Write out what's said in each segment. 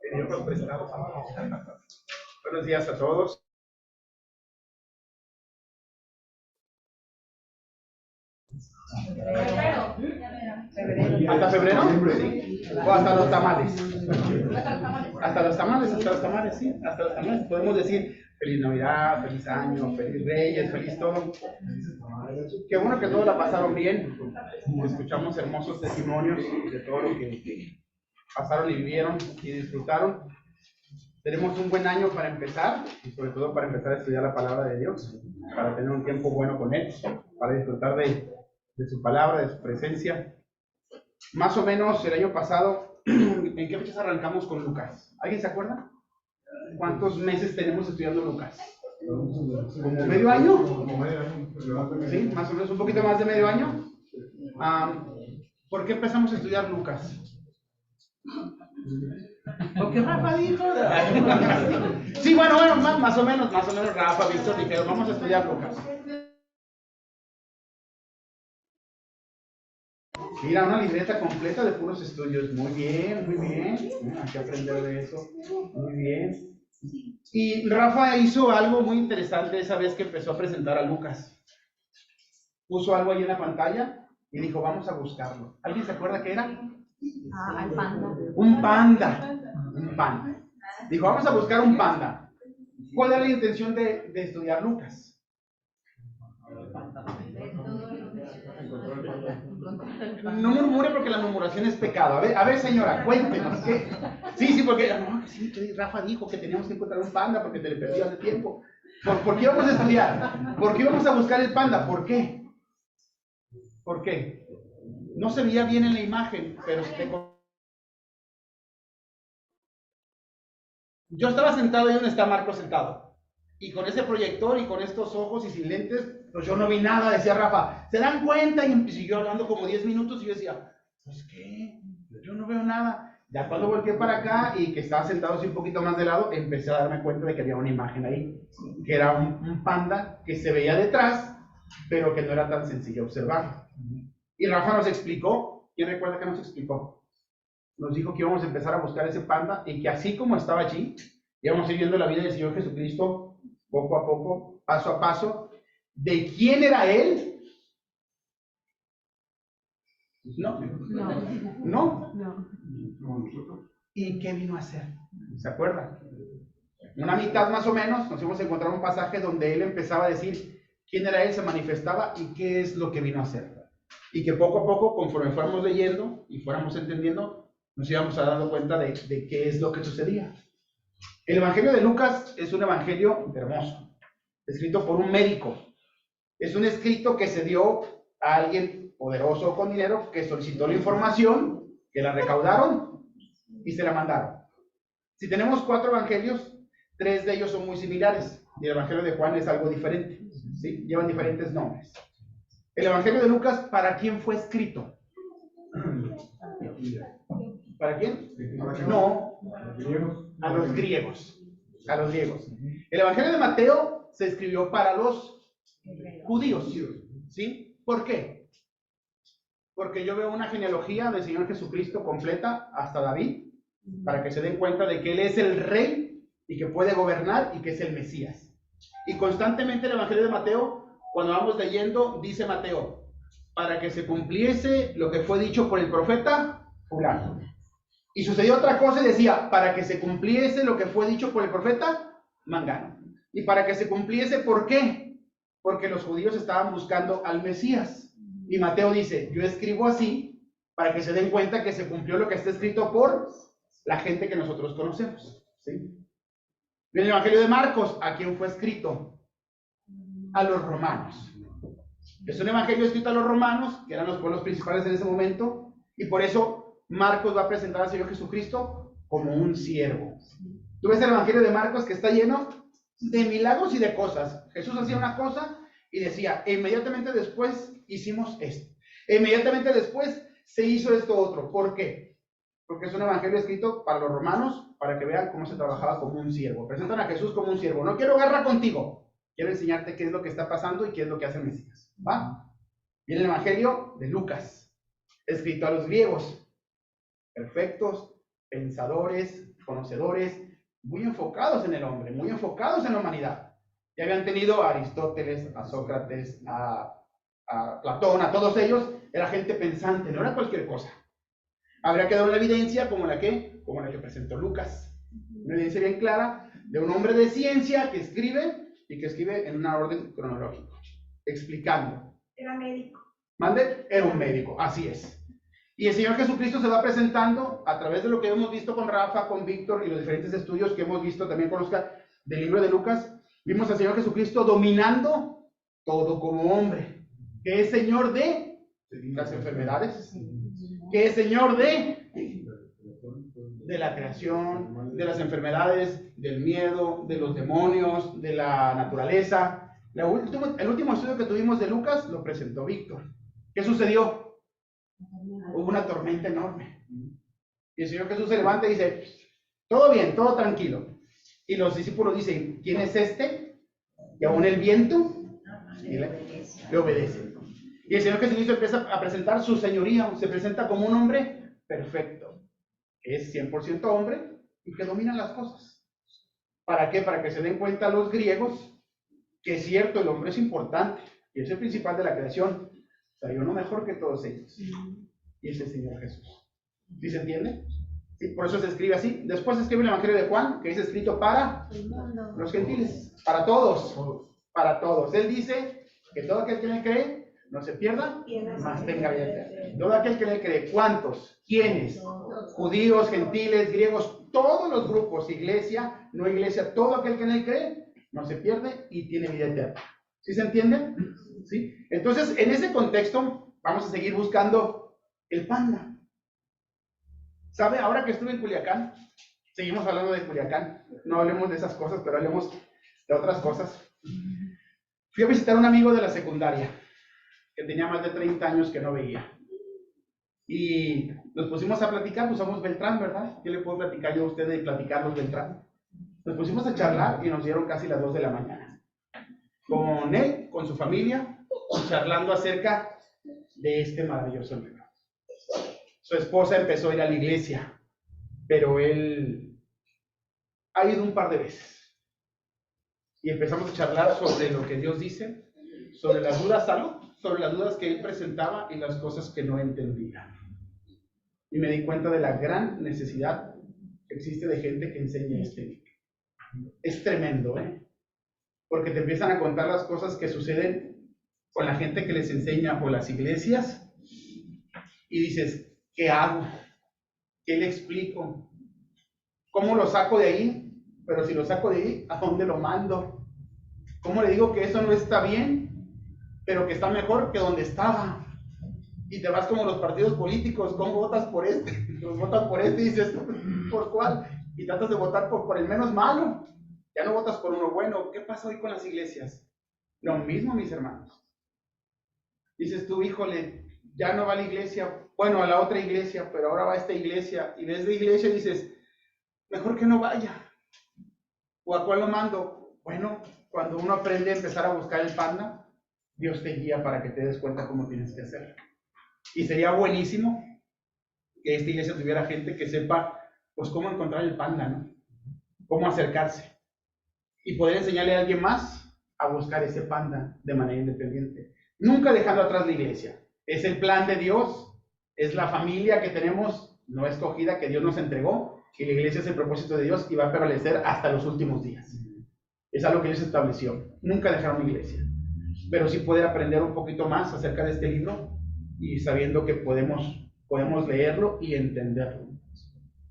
Venimos prestados. Buenos días a todos. ¿Hasta febrero? Sí. O hasta los tamales. Hasta los tamales, sí. Hasta los tamales. Podemos decir feliz Navidad, feliz año, feliz Reyes, feliz todo. Qué bueno que todos la pasaron bien. Escuchamos hermosos testimonios de todo lo que pasaron y vivieron y disfrutaron. Tenemos un buen año para empezar, y sobre todo para empezar a estudiar la palabra de Dios, para tener un tiempo bueno con Él, para disfrutar de su palabra, de su presencia. Más o menos el año pasado, ¿en qué fechas arrancamos con Lucas? ¿Alguien se acuerda? ¿Cuántos meses tenemos estudiando Lucas? ¿Como medio año? Sí, más o menos un poquito más de medio año. ¿Por qué empezamos a estudiar Lucas? Porque Rafa dijo. Sí, bueno, más o menos Rafa, Víctor dijeron, vamos a estudiar Lucas. Mira, una libreta completa de puros estudios. Muy bien, muy bien. Hay que aprender de eso. Muy bien. Y Rafa hizo algo muy interesante esa vez que empezó a presentar a Lucas. Puso algo ahí en la pantalla y dijo, vamos a buscarlo. ¿Alguien se acuerda qué era? El panda. Un panda. Un panda. Dijo, vamos a buscar un panda. ¿Cuál era la intención de estudiar Lucas? No murmure porque la murmuración es pecado. A ver señora, cuéntenos qué. Sí, porque no, sí, Rafa dijo que teníamos que encontrar un panda porque te le perdías de tiempo. ¿Por qué vamos a estudiar? ¿Por qué vamos a buscar el panda? ¿Por qué? ¿Por qué? No se veía bien en la imagen, pero yo estaba sentado ahí donde está Marco sentado. Y con ese proyector y con estos ojos y sin lentes, pues yo no vi nada, decía Rafa. ¿Se dan cuenta? Y siguió hablando como 10 minutos y yo decía, pues qué, yo no veo nada. Ya cuando volteé para acá y que estaba sentado así un poquito más de lado, empecé a darme cuenta de que había una imagen ahí, que era un panda que se veía detrás, pero que no era tan sencillo observar. Y Rafa nos explicó, ¿quién recuerda que nos explicó? Nos dijo que íbamos a empezar a buscar ese panda y que así como estaba allí, íbamos a ir viendo la vida del Señor Jesucristo poco a poco, paso a paso. ¿De quién era Él? No. ¿Y qué vino a hacer? ¿Se acuerdan? Una mitad más o menos, nos íbamos a encontrar un pasaje donde Él empezaba a decir quién era Él, se manifestaba y qué es lo que vino a hacer. Y que poco a poco, conforme fuéramos leyendo y fuéramos entendiendo, nos íbamos a dar cuenta de qué es lo que sucedía. El Evangelio de Lucas es un evangelio hermoso, escrito por un médico. Es un escrito que se dio a alguien poderoso con dinero que solicitó la información, que la recaudaron y se la mandaron. Si tenemos 4 evangelios, 3 de ellos son muy similares y el Evangelio de Juan es algo diferente, ¿sí? Llevan diferentes nombres. El Evangelio de Lucas, ¿para quién fue escrito? ¿Para quién? No, a los griegos. A los griegos. El Evangelio de Mateo se escribió para los judíos. ¿Sí? ¿Por qué? Porque yo veo una genealogía del Señor Jesucristo completa hasta David, para que se den cuenta de que Él es el rey y que puede gobernar y que es el Mesías. Y constantemente el Evangelio de Mateo, cuando vamos leyendo, dice Mateo, para que se cumpliese lo que fue dicho por el profeta fulano. Y sucedió otra cosa y decía, para que se cumpliese lo que fue dicho por el profeta Mangano. Y para que se cumpliese, ¿por qué? Porque los judíos estaban buscando al Mesías. Y Mateo dice, yo escribo así para que se den cuenta que se cumplió lo que está escrito por la gente que nosotros conocemos. ¿Sí? En el Evangelio de Marcos, ¿a quién fue escrito? A los romanos. Es un evangelio escrito a los romanos, que eran los pueblos principales en ese momento, y por eso Marcos va a presentar al Señor Jesucristo como un siervo. Tú ves el evangelio de Marcos que está lleno de milagros y de cosas. Jesús hacía una cosa y decía, e inmediatamente después hicimos esto. E inmediatamente después se hizo esto otro. ¿Por qué? Porque es un evangelio escrito para los romanos, para que vean cómo se trabajaba como un siervo. Presentan a Jesús como un siervo. No quiero guerra contigo. Quiero enseñarte qué es lo que está pasando y qué es lo que hace el Mesías. ¿Va? Viene el evangelio de Lucas, escrito a los griegos, perfectos, pensadores, conocedores, muy enfocados en el hombre, muy enfocados en la humanidad. Ya habían tenido a Aristóteles, a Sócrates, a Platón, a todos ellos, era gente pensante, no era cualquier cosa. Habría que dar una evidencia como la que presentó Lucas. Una evidencia bien clara de un hombre de ciencia que escribe y que escribe en una orden cronológica, explicando. Era médico. ¿Mande? Era un médico, así es. Y el Señor Jesucristo se va presentando a través de lo que hemos visto con Rafa, con Víctor y los diferentes estudios que hemos visto también con Oscar del libro de Lucas. Vimos al Señor Jesucristo dominando todo como hombre, que es Señor de las enfermedades, que es Señor de la creación, de las enfermedades, del miedo, de los demonios, de la naturaleza. El último estudio que tuvimos de Lucas lo presentó Víctor. ¿Qué sucedió? Hubo una tormenta enorme. Y el Señor Jesús se levanta y dice, todo bien, todo tranquilo. Y los discípulos dicen, ¿quién es este? Y aún el viento le obedece. Y el Señor Jesucristo empieza a presentar su señoría, se presenta como un hombre perfecto, que es 100% hombre y que domina las cosas. ¿Para qué? Para que se den cuenta los griegos que es cierto, el hombre es importante y es el principal de la creación, pero hay uno mejor que todos ellos, y es el Señor Jesús. ¿Sí se entiende? Sí, por eso se escribe así. Después se escribe el Evangelio de Juan, que es escrito para los gentiles, para todos, para todos. Él dice que todo aquel que le cree no se pierda, mas tenga vida eterna. Todo aquel que le cree, ¿cuántos? ¿Quiénes? Judíos, gentiles, griegos, todos los grupos, iglesia, no iglesia, todo aquel que le cree no se pierde y tiene vida eterna. ¿Sí se entiende? ¿Sí? Entonces, en ese contexto, vamos a seguir buscando el panda. ¿Sabe? Ahora que estuve en Culiacán, seguimos hablando de Culiacán. No hablemos de esas cosas, pero hablemos de otras cosas. Fui a visitar a un amigo de la secundaria, que tenía más de 30 años que no veía. Y nos pusimos a platicar, pues somos Beltrán, ¿verdad? ¿Qué le puedo platicar yo a usted de platicarnos Beltrán? Nos pusimos a charlar y nos dieron casi las 2 de la mañana. Con él, con su familia, charlando acerca de este maravilloso libro. Su esposa empezó a ir a la iglesia, pero él ha ido un par de veces. Y empezamos a charlar sobre lo que Dios dice, sobre las dudas, sobre las dudas que él presentaba y las cosas que no entendía. Y me di cuenta de la gran necesidad que existe de gente que enseñe este libro. Es tremendo, ¿eh? Porque te empiezan a contar las cosas que suceden con la gente que les enseña o las iglesias y dices, ¿qué hago? ¿Qué le explico? ¿Cómo lo saco de ahí? Pero si lo saco de ahí, ¿a dónde lo mando? ¿Cómo le digo que eso no está bien, pero que está mejor que donde estaba? Y te vas como los partidos políticos, ¿cómo votas por este? Los votas por este y dices, ¿por cuál? Y tratas de votar por el menos malo. Ya no votas por uno bueno. ¿Qué pasa hoy con las iglesias? Lo mismo, mis hermanos. Dices tú, híjole, ya no va a la iglesia, bueno, a la otra iglesia, pero ahora va a esta iglesia. Y ves la iglesia y dices, mejor que no vaya. ¿O a cuál lo mando? Bueno, cuando uno aprende a empezar a buscar el panda, Dios te guía para que te des cuenta cómo tienes que hacerlo. Y sería buenísimo que esta iglesia tuviera gente que sepa, pues, cómo encontrar el panda, ¿no? Cómo acercarse. Y poder enseñarle a alguien más a buscar ese panda de manera independiente. Nunca dejando atrás la iglesia. Es el plan de Dios, es la familia que tenemos, no escogida, que Dios nos entregó, y la iglesia es el propósito de Dios y va a prevalecer hasta los últimos días. Es algo que Dios estableció. Nunca dejar una iglesia. Pero sí poder aprender un poquito más acerca de este libro y sabiendo que podemos leerlo y entenderlo.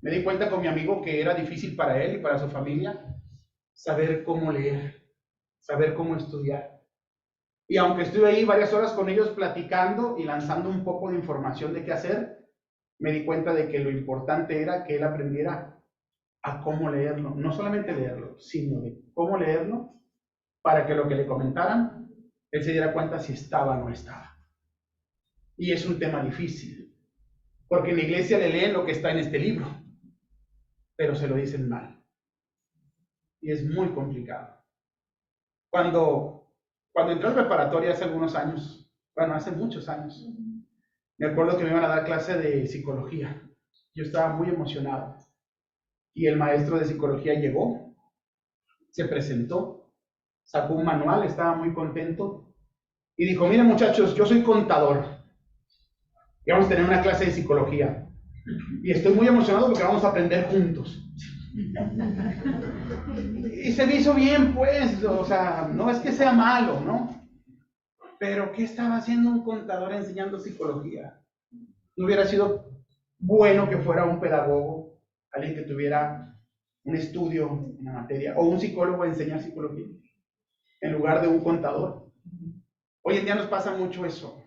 Me di cuenta con mi amigo que era difícil para él y para su familia saber cómo leer, saber cómo estudiar. Y aunque estuve ahí varias horas con ellos platicando y lanzando un poco de información de qué hacer, me di cuenta de que lo importante era que él aprendiera a cómo leerlo. No solamente leerlo, sino de cómo leerlo para que lo que le comentaran, él se diera cuenta si estaba o no estaba. Y es un tema difícil, porque en la iglesia le leen lo que está en este libro, pero se lo dicen mal. Y es muy complicado. Cuando entré a la preparatoria hace algunos años, bueno, hace muchos años, me acuerdo que me iban a dar clase de psicología. Yo estaba muy emocionado. Y el maestro de psicología llegó, se presentó, sacó un manual, estaba muy contento y dijo: miren muchachos, yo soy contador y vamos a tener una clase de psicología y estoy muy emocionado porque vamos a aprender juntos. Y se me hizo bien, pues, o sea, no es que sea malo, ¿no? Pero ¿qué estaba haciendo un contador enseñando psicología? ¿No hubiera sido bueno que fuera un pedagogo, alguien que tuviera un estudio en la materia, o un psicólogo a enseñar psicología, en lugar de un contador? Hoy en día nos pasa mucho eso.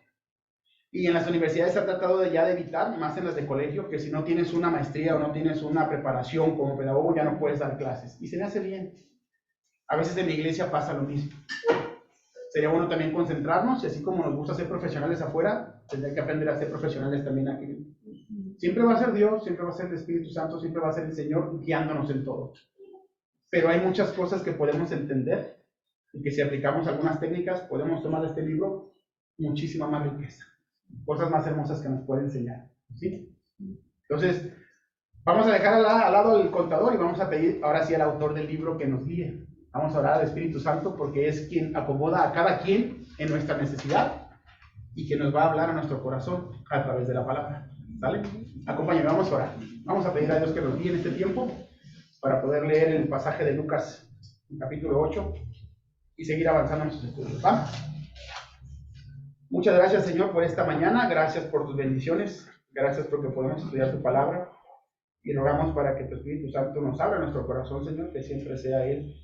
Y en las universidades se ha tratado de ya de evitar, más en las de colegio, que si no tienes una maestría o no tienes una preparación como pedagogo, ya no puedes dar clases. Y se me hace bien. A veces en la iglesia pasa lo mismo. Sería bueno también concentrarnos, y así como nos gusta ser profesionales afuera, tendría que aprender a ser profesionales también aquí. Siempre va a ser Dios, siempre va a ser el Espíritu Santo, siempre va a ser el Señor guiándonos en todo. Pero hay muchas cosas que podemos entender y que si aplicamos algunas técnicas podemos tomar de este libro muchísima más riqueza, cosas más hermosas que nos puede enseñar, ¿sí? Entonces, vamos a dejar al lado el contador y vamos a pedir ahora sí al autor del libro que nos guíe. Vamos a orar al Espíritu Santo porque es quien acomoda a cada quien en nuestra necesidad y que nos va a hablar a nuestro corazón a través de la palabra. ¿Sale? Acompáñame, vamos a orar. Vamos a pedir a Dios que nos guíe en este tiempo para poder leer el pasaje de Lucas, capítulo 8, y seguir avanzando en nuestros estudios. ¿Va? Muchas gracias, Señor, por esta mañana. Gracias por tus bendiciones. Gracias porque podemos estudiar tu palabra. Y rogamos para que tu Espíritu Santo nos abra nuestro corazón, Señor, que siempre sea Él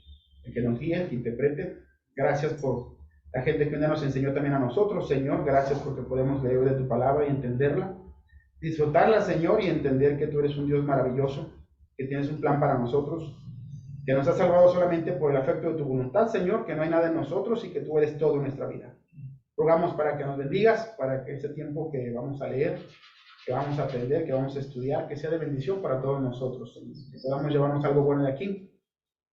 el que nos guíe, que interprete. Gracias por la gente que un día nos enseñó también a nosotros, Señor. Gracias porque podemos leer de tu palabra y entenderla. Disfrutarla, Señor, y entender que tú eres un Dios maravilloso, que tienes un plan para nosotros, que nos has salvado solamente por el afecto de tu voluntad, Señor, que no hay nada en nosotros y que tú eres todo en nuestra vida. Rogamos para que nos bendigas, para que ese tiempo que vamos a leer, que vamos a aprender, que vamos a estudiar, que sea de bendición para todos nosotros, Señor, que podamos llevarnos algo bueno de aquí.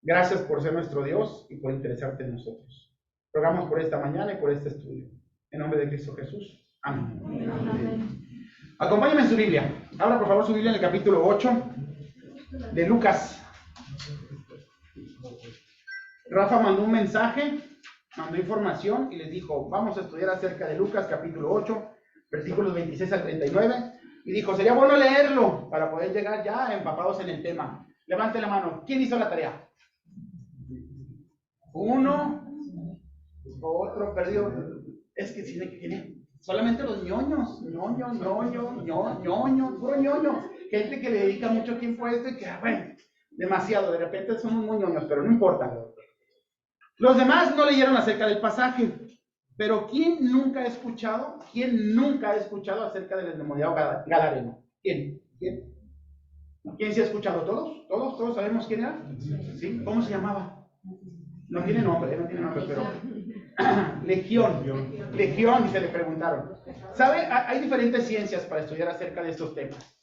Gracias por ser nuestro Dios y por interesarte en nosotros. Rogamos por esta mañana y por este estudio. En nombre de Cristo Jesús. Amén. Amén. Acompáñenme en su Biblia. Abra por favor su Biblia en el capítulo 8 de Lucas. Rafa mandó un mensaje, mandó información y les dijo: vamos a estudiar acerca de Lucas capítulo 8, versículos 26 al 39. Y dijo: sería bueno leerlo para poder llegar ya empapados en el tema. Levante la mano. ¿Quién hizo la tarea? Uno, otro perdió. Es que tiene solamente los ñoños, puro ñoño. Gente que le dedica mucho tiempo a esto y que, bueno, demasiado, de repente somos muy ñoños, pero no importa. Los demás no leyeron acerca del pasaje, pero ¿quién nunca ha escuchado acerca del endemoniado gadareno? ¿Quién sí ha escuchado? ¿Todos sabemos quién era? ¿Sí? ¿Cómo se llamaba? No tiene nombre, pero Legión, se le preguntaron. ¿Sabe? Hay diferentes ciencias para estudiar acerca de estos temas.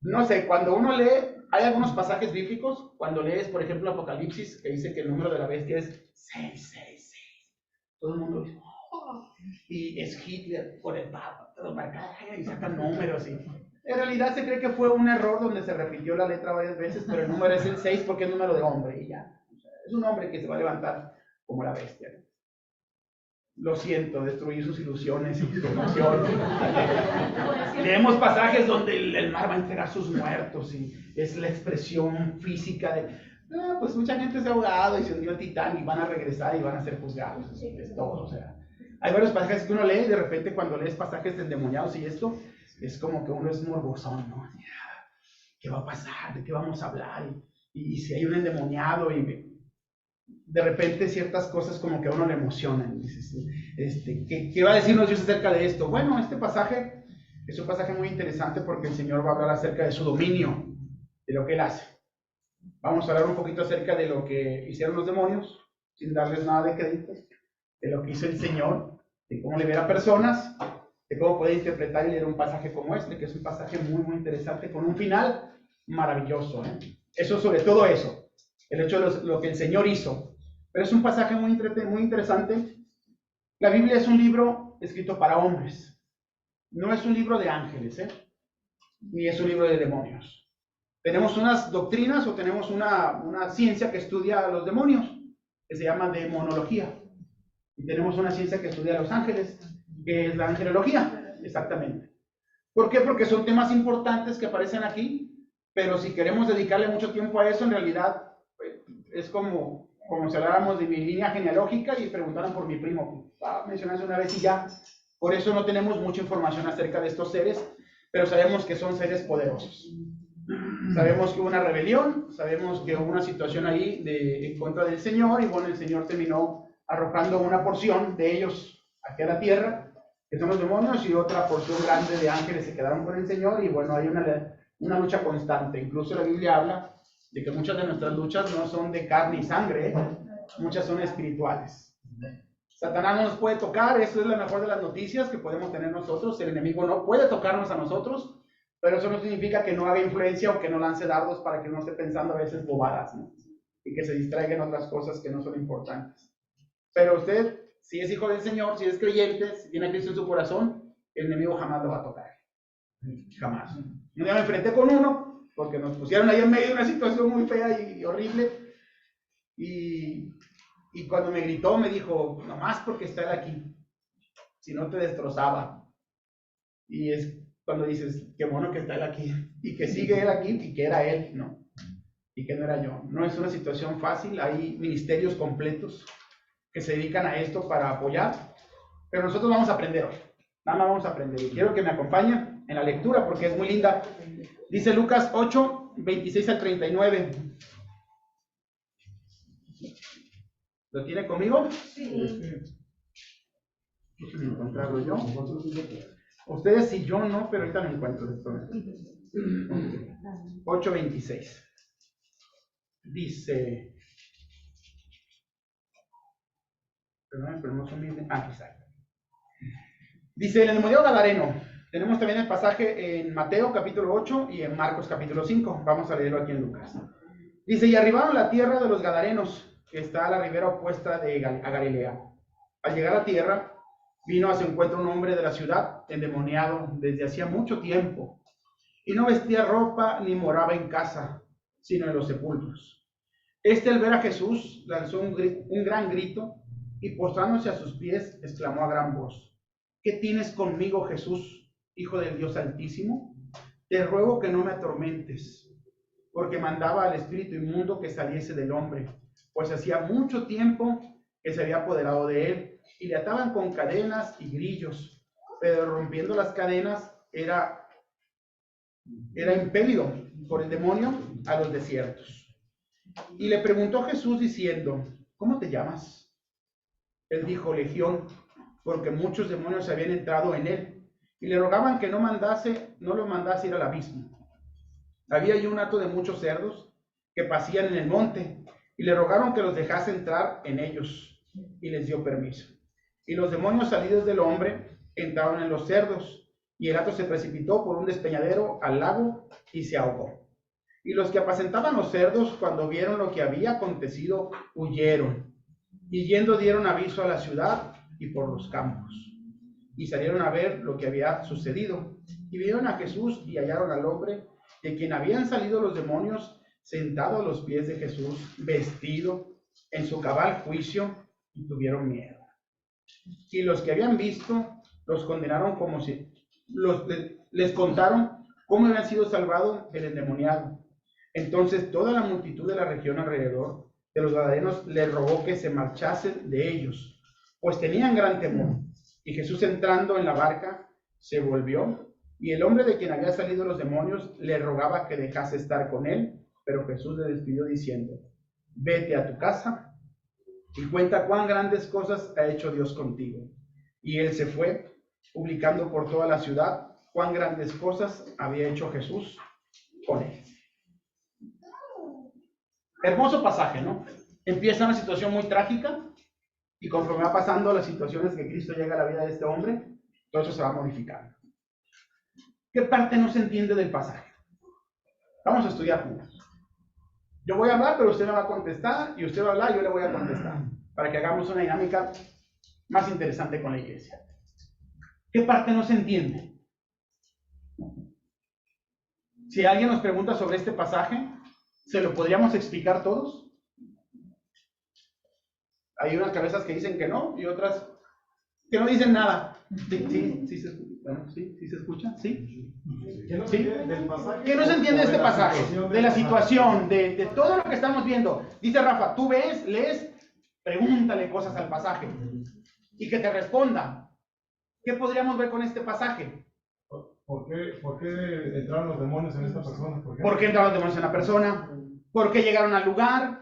No sé, cuando uno lee, hay algunos pasajes bíblicos, cuando lees, por ejemplo, Apocalipsis, que dice que el número de la bestia es 666. Todo el mundo dice, oh, y es Hitler por el Papa, todo marcado, y sacan números. Y en realidad se cree que fue un error donde se repitió la letra varias veces, pero el número es el 6 porque es número de hombre, y ya. O sea, es un hombre que se va a levantar como la bestia. Lo siento, destruir sus ilusiones y su emoción. Leemos pasajes donde el mar va a entregar sus muertos y es la expresión física de, pues mucha gente se ha ahogado y se hundió el Titán y van a regresar y van a ser juzgados. Es todo, o sea. Hay varios pasajes que uno lee y de repente cuando lees pasajes de endemoniados y esto, es como que uno es morbosón, ¿no? ¿Qué va a pasar? ¿De qué vamos a hablar? Y si hay un endemoniado y de repente ciertas cosas como que a uno le emocionan. Dices, ¿qué va a decirnos Dios acerca de esto? Bueno, este pasaje es un pasaje muy interesante porque el Señor va a hablar acerca de su dominio, de lo que Él hace. Vamos a hablar un poquito acerca de lo que hicieron los demonios, sin darles nada de crédito, de lo que hizo el Señor, de cómo libera personas, de cómo puede interpretar y leer un pasaje como este, que es un pasaje muy, muy interesante, con un final maravilloso. Eso, sobre todo eso, el hecho de lo que el Señor hizo. Pero es un pasaje muy interesante. La Biblia es un libro escrito para hombres. No es un libro de ángeles, ni es un libro de demonios. Tenemos unas doctrinas o tenemos una ciencia que estudia a los demonios, que se llama demonología. Y tenemos una ciencia que estudia a los ángeles, que es la angelología, exactamente. ¿Por qué? Porque son temas importantes que aparecen aquí, pero si queremos dedicarle mucho tiempo a eso, en realidad pues, es como si habláramos de mi línea genealógica y preguntaran por mi primo. Mencionaste una vez y ya. Por eso no tenemos mucha información acerca de estos seres, pero sabemos que son seres poderosos. Sabemos que hubo una rebelión, sabemos que hubo una situación ahí en contra del Señor, y bueno, el Señor terminó arrojando una porción de ellos aquí a la tierra, que son los demonios, y otra porción grande de ángeles se quedaron con el Señor, y bueno, hay una lucha constante. Incluso la Biblia habla de que muchas de nuestras luchas no son de carne y sangre, muchas son espirituales. Satanás no nos puede tocar, eso es la mejor de las noticias que podemos tener nosotros. El enemigo no puede tocarnos a nosotros, pero eso no significa que no haga influencia o que no lance dardos para que no esté pensando a veces bobadas, ¿no? Y que se distraiga en otras cosas que no son importantes. Pero usted, si es hijo del Señor, si es creyente, si tiene a Cristo en su corazón, el enemigo jamás lo va a tocar. Jamás. Un día me enfrenté con uno, porque nos pusieron ahí en medio de una situación muy fea y horrible, y cuando me gritó me dijo, nomás porque está él aquí, si no te destrozaba. Y es cuando dices, qué bueno que está él aquí, y que sigue él aquí, y que era él, ¿no? Y que no era yo. No es una situación fácil, hay ministerios completos que se dedican a esto para apoyar, pero nosotros vamos a aprender hoy, nada más vamos a aprender, y quiero que me acompañen en la lectura porque es muy linda. Dice Lucas 8, 26 al 39. ¿Lo tiene conmigo? Sí. Déjenme encontrarlo yo. Ustedes sí, yo no, pero ahorita lo encuentro. 8:26. Dice. Perdón, pero no son bien. Exacto. Dice el endemoniado gadareno. Tenemos también el pasaje en Mateo capítulo 8 y en Marcos capítulo 5. Vamos a leerlo aquí en Lucas. Dice: Y arribaron a la tierra de los gadarenos, que está a la ribera opuesta a Galilea. Al llegar a tierra, vino a su encuentro un hombre de la ciudad, endemoniado desde hacía mucho tiempo, y no vestía ropa ni moraba en casa, sino en los sepulcros. Este, al ver a Jesús, lanzó un gran grito, y postrándose a sus pies, exclamó a gran voz: ¿Qué tienes conmigo, Jesús, Hijo del Dios Altísimo? Te ruego que no me atormentes, porque mandaba al espíritu inmundo que saliese del hombre, pues hacía mucho tiempo que se había apoderado de él, y le ataban con cadenas y grillos, pero rompiendo las cadenas era impelido por el demonio a los desiertos. Y le preguntó Jesús diciendo: ¿Cómo te llamas? Él dijo: Legión, porque muchos demonios habían entrado en él, y le rogaban que no los mandase ir al abismo. Había allí un hato de muchos cerdos que pasían en el monte, y le rogaron que los dejase entrar en ellos, y les dio permiso. Y los demonios salidos del hombre entraron en los cerdos, y el hato se precipitó por un despeñadero al lago y se ahogó. Y los que apacentaban los cerdos, cuando vieron lo que había acontecido, huyeron, y yendo dieron aviso a la ciudad y por los campos. Y salieron a ver lo que había sucedido, y vieron a Jesús y hallaron al hombre de quien habían salido los demonios, sentado a los pies de Jesús, vestido en su cabal juicio, y tuvieron miedo. Y los que habían visto los condenaron como si les contaron cómo habían sido salvados el endemoniado. Entonces toda la multitud de la región alrededor de los gadarenos les rogó que se marchasen de ellos, pues tenían gran temor. Y Jesús, entrando en la barca, se volvió, y el hombre de quien había salido los demonios le rogaba que dejase estar con él, pero Jesús le despidió diciendo: Vete a tu casa y cuenta cuán grandes cosas ha hecho Dios contigo. Y él se fue, publicando por toda la ciudad cuán grandes cosas había hecho Jesús con él. Hermoso pasaje, ¿no? Empieza una situación muy trágica, y conforme va pasando las situaciones que Cristo llega a la vida de este hombre, todo eso se va modificando. ¿Qué parte no se entiende del pasaje? Vamos a estudiar juntos. Yo voy a hablar, pero usted me va a contestar, y usted va a hablar y yo le voy a contestar, para que hagamos una dinámica más interesante con la iglesia. ¿Qué parte no se entiende? Si alguien nos pregunta sobre este pasaje, ¿se lo podríamos explicar todos? Hay unas cabezas que dicen que no y otras que no dicen nada. Sí se escucha, ¿sí? ¿Qué no se entiende del pasaje? ¿Qué no se entiende de este pasaje? De la situación, de todo lo que estamos viendo. Dice Rafa, tú ves, lees, pregúntale cosas al pasaje y que te responda. ¿Qué podríamos ver con este pasaje? ¿Por qué entraron los demonios en esta persona? ¿Por qué entraron los demonios en la persona? ¿Por qué llegaron al lugar?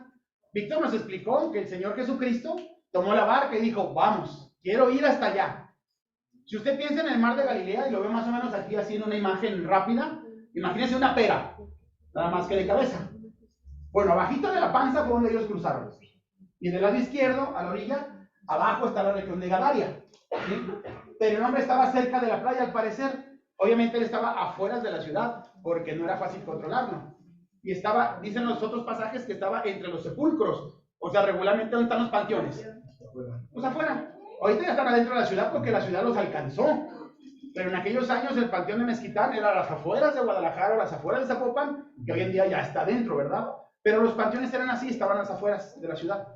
Víctor nos explicó que el Señor Jesucristo tomó la barca y dijo, vamos, quiero ir hasta allá. Si usted piensa en el mar de Galilea, y lo ve más o menos aquí así en una imagen rápida, imagínese una pera, nada más que de cabeza. Bueno, abajito de la panza fue donde ellos cruzaron. Y del lado izquierdo, a la orilla, abajo está la región de Gadaria. ¿Sí? Pero el hombre estaba cerca de la playa, al parecer. Obviamente él estaba afuera de la ciudad, porque no era fácil controlarlo. Y estaba, dicen los otros pasajes, que estaba entre los sepulcros. O sea, regularmente, ¿dónde están los panteones? Pues afuera. Ahorita ya están adentro de la ciudad porque la ciudad los alcanzó. Pero en aquellos años el panteón de Mezquitán era a las afueras de Guadalajara o las afueras de Zapopan, que hoy en día ya está adentro, ¿verdad? Pero los panteones eran así, estaban a las afueras de la ciudad.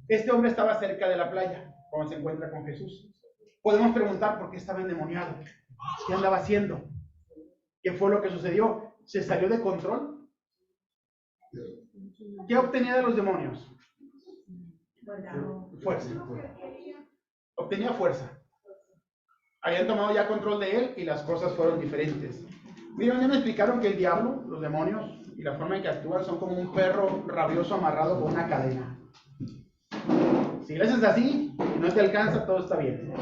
Este hombre estaba cerca de la playa, cuando se encuentra con Jesús. Podemos preguntar por qué estaba endemoniado. ¿Qué andaba haciendo? ¿Qué fue lo que sucedió? ¿Se salió de control? ¿Qué obtenía de los demonios? Fuerza. Obtenía fuerza. Habían tomado ya control de él y las cosas fueron diferentes. Miren, ya me explicaron que el diablo, los demonios y la forma en que actúan son como un perro rabioso amarrado con una cadena. Si le haces así y no te alcanza, todo está bien.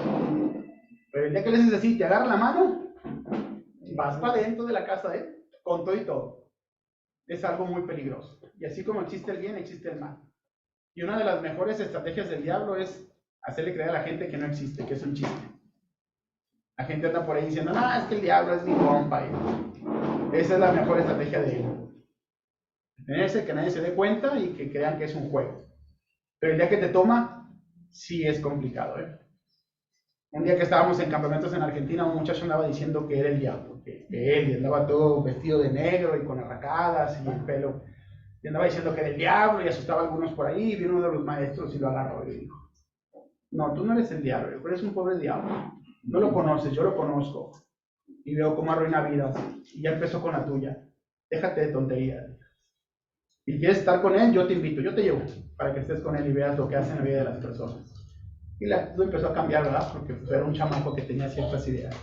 Pero el día que le haces así y te agarra la mano, vas para dentro de la casa de él, con todo y todo. Es algo muy peligroso. Y así como existe el bien, existe el mal. Y una de las mejores estrategias del diablo es hacerle creer a la gente que no existe, que es un chiste. La gente anda por ahí diciendo, no, es que el diablo es mi compa. Esa es la mejor estrategia de él. Tenerse, que nadie se dé cuenta y que crean que es un juego. Pero el día que te toma, sí es complicado, ¿eh? Un día que estábamos en campamentos en Argentina, un muchacho andaba diciendo que era el diablo, que él andaba todo vestido de negro y con arracadas y el pelo. Y andaba diciendo que era el diablo y asustaba a algunos por ahí. Y vino uno de los maestros y lo agarró y dijo, no, tú no eres el diablo, eres un pobre diablo. No lo conoces, yo lo conozco. Y veo cómo arruina vidas. Y ya empezó con la tuya. Déjate de tonterías. Y quieres estar con él, yo te invito, yo te llevo para que estés con él y veas lo que hace en la vida de las personas. Y la actitud empezó a cambiar, ¿verdad? Porque pues, era un chamaco que tenía ciertas ideas.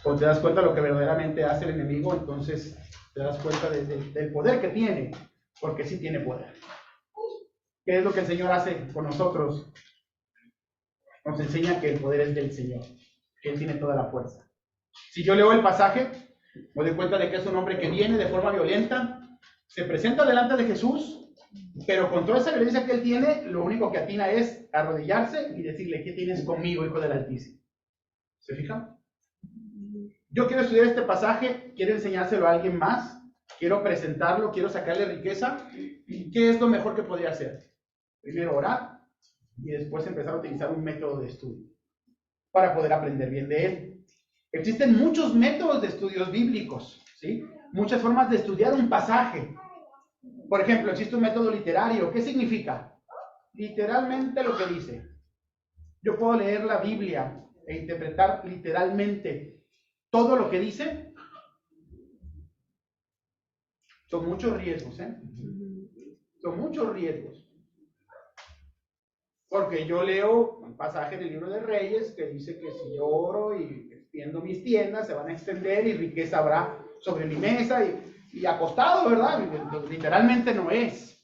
Cuando te das cuenta de lo que verdaderamente hace el enemigo, entonces te das cuenta del poder que tiene, porque sí tiene poder. ¿Qué es lo que el Señor hace con nosotros? Nos enseña que el poder es del Señor, que Él tiene toda la fuerza. Si yo leo el pasaje, me doy cuenta de que es un hombre que viene de forma violenta, se presenta delante de Jesús, pero con toda esa violencia que él tiene, lo único que atina es arrodillarse y decirle, ¿qué tienes conmigo, Hijo del Altísimo? ¿Se fijan? Yo quiero estudiar este pasaje, quiero enseñárselo a alguien más, quiero presentarlo, quiero sacarle riqueza. ¿Qué es lo mejor que podría hacer? Primero orar y después empezar a utilizar un método de estudio para poder aprender bien de él. Existen muchos métodos de estudios bíblicos, ¿sí? Muchas formas de estudiar un pasaje. Por ejemplo, existe un método literario. ¿Qué significa? Literalmente lo que dice. Yo puedo leer la Biblia e interpretar literalmente todo lo que dice. Son muchos riesgos, ¿eh? Son muchos riesgos. Porque yo leo un pasaje del libro de Reyes que dice que si yo oro y extiendo mis tiendas, se van a extender y riqueza habrá sobre mi mesa y acostado, ¿verdad? Literalmente no es.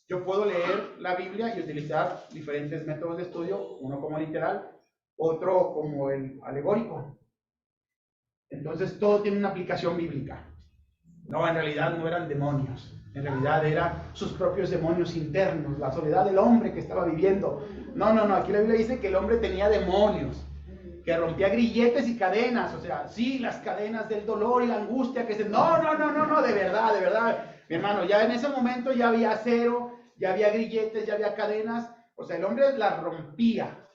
Yo puedo leer la Biblia y utilizar diferentes métodos de estudio, uno como literal, otro como el alegórico. Entonces todo tiene una aplicación bíblica. No, en realidad no eran demonios. En realidad eran sus propios demonios internos, la soledad del hombre que estaba viviendo. No, aquí la Biblia dice que el hombre tenía demonios, que rompía grilletes y cadenas, o sea, sí, las cadenas del dolor y la angustia que se... No, de verdad. Mi hermano, ya en ese momento ya había acero, ya había grilletes, ya había cadenas, o sea, el hombre las rompía.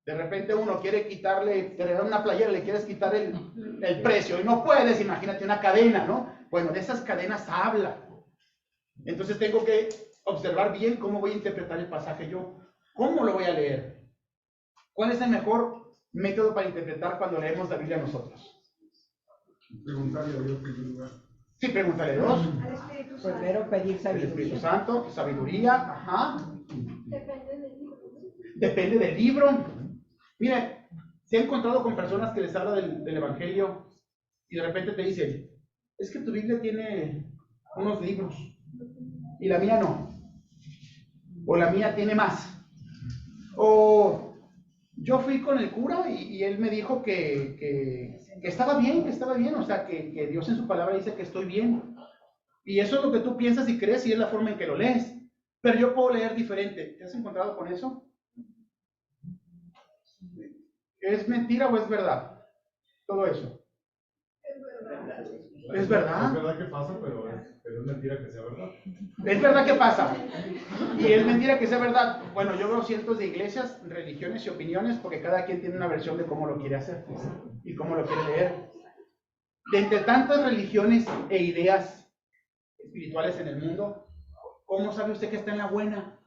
De repente uno quiere quitarle, te regalan una playera, le quieres quitar el precio y no puedes, imagínate una cadena, ¿no? Bueno, de esas cadenas habla. Entonces tengo que observar bien cómo voy a interpretar el pasaje yo. ¿Cómo lo voy a leer? ¿Cuál es el mejor método para interpretar cuando leemos la Biblia nosotros? Preguntarle a Dios en primer lugar. Sí, pregúntale a Dios. Al Espíritu Santo. Primero pedir El Espíritu sabiduría. Santo, sabiduría, ajá. Depende del libro. Depende del libro. Mire, se ha encontrado con personas que les habla del Evangelio y de repente te dicen, es que tu Biblia tiene unos libros y la mía no. O la mía tiene más. O yo fui con el cura y él me dijo que estaba bien, o sea, que Dios en su palabra dice que estoy bien. Y eso es lo que tú piensas y crees y es la forma en que lo lees. Pero yo puedo leer diferente. ¿Te has encontrado con eso? ¿Es mentira o es verdad? Todo eso. ¿Es Es verdad? verdad que pasa, pero es mentira que sea verdad. Es verdad que pasa. Y es mentira que sea verdad. Bueno, yo veo cientos de iglesias, religiones y opiniones porque cada quien tiene una versión de cómo lo quiere hacer y cómo lo quiere leer. De entre tantas religiones e ideas espirituales en el mundo, ¿cómo sabe usted que está en la buena?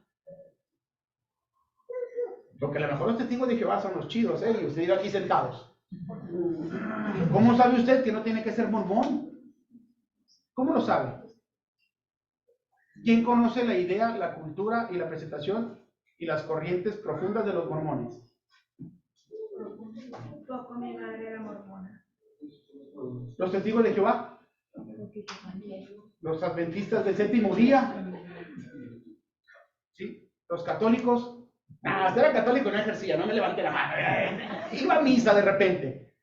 Porque a lo mejor los testigos de Jehová son los chidos, ¿eh? Y usted iba aquí sentados. ¿Cómo sabe usted que no tiene que ser mormón? ¿Cómo lo sabe? ¿Quién conoce la idea, la cultura y la presentación y las corrientes profundas de los mormones? Poco mi madre era mormona. ¿Los testigos de Jehová? ¿Los adventistas del séptimo día? ¿Sí? ¿Los católicos? Hasta era católico, no ejercía, no me levanté la mano. Iba a misa de repente.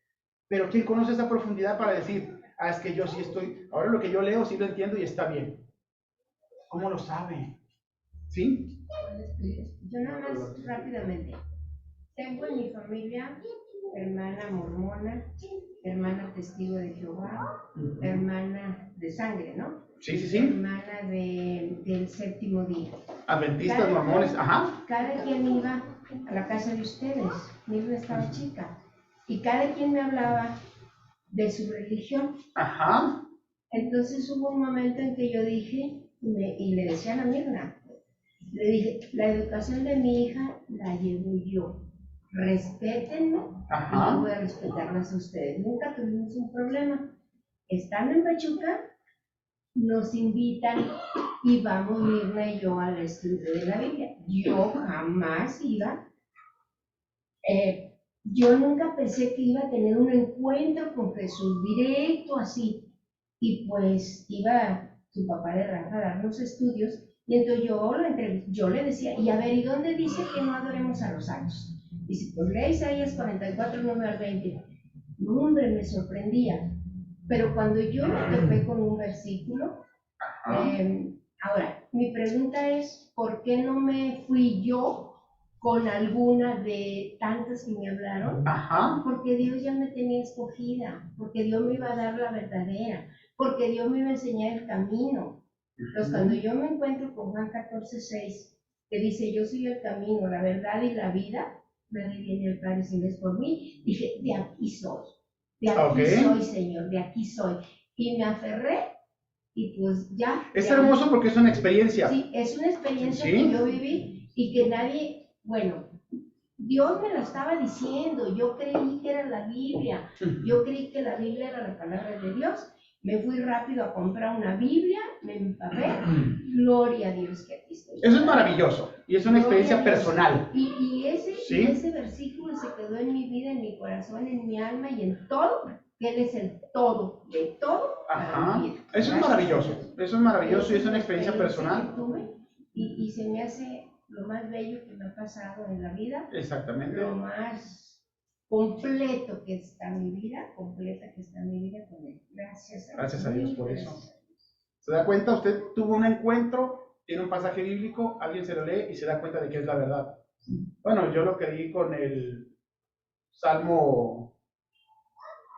Pero ¿quién conoce esa profundidad para decir, es que yo sí estoy, ahora lo que yo leo sí lo entiendo y está bien? ¿Cómo lo sabe? ¿Sí? Yo nada más rápidamente. Tengo en mi familia hermana mormona, hermana testigo de Jehová, hermana de sangre, ¿no? Sí, sí, sí. Hermana del séptimo día. Adventistas, mormones, ajá. Cada quien iba a la casa de ustedes. Mirna estaba chica. Y cada quien me hablaba de su religión. Ajá. Entonces hubo un momento en que yo dije, y le decían a Mirna, le dije, la educación de mi hija la llevo yo. Respétenme y yo voy a respetarlas a ustedes. Nunca tuvimos un problema. Estando en Pachuca, nos invitan y vamos Mirna y yo al estudio de la Biblia. Yo jamás iba. Yo nunca pensé que iba a tener un encuentro con Jesús directo así. Y pues iba su papá de Rafa a darnos estudios. Y entonces yo le decía, y a ver, ¿y dónde dice que no adoremos a los santos? Dice, pues lee Isaías 44, 9 al 20. No, hombre, me sorprendía. Pero cuando yo me topé con un versículo, ahora, mi pregunta es, ¿por qué no me fui yo con alguna de tantas que me hablaron? Ajá. Porque Dios ya me tenía escogida, porque Dios me iba a dar la verdadera, porque Dios me iba a enseñar el camino. Entonces, cuando yo me encuentro con Juan 14:6, que dice, yo soy el camino, la verdad y la vida, nadie viene al Padre si no es por mí, dije, de aquí soy, soy, Señor, de aquí soy. Y me aferré, y pues ya. Es hermoso porque es una experiencia. Sí, es una experiencia que yo viví y que nadie, bueno, Dios me lo estaba diciendo, yo creí que era la Biblia, yo creí que la Biblia era la palabra de Dios. Me fui rápido a comprar una Biblia, me empapé, gloria a Dios que aquí estoy. Eso es maravilloso y es una experiencia personal. Y ese versículo se quedó en mi vida, en mi corazón, en mi alma y en todo, que Él es el todo, de todo. Ajá. Eso es maravilloso y es una experiencia personal. Y se me hace lo más bello que me ha pasado en la vida. Exactamente. Lo más completo que está mi vida, completa que está mi vida con Él. Gracias a Dios por eso. ¿Se da cuenta? Usted tuvo un encuentro, tiene un pasaje bíblico, alguien se lo lee y se da cuenta de que es la verdad. Bueno, yo lo que di con el Salmo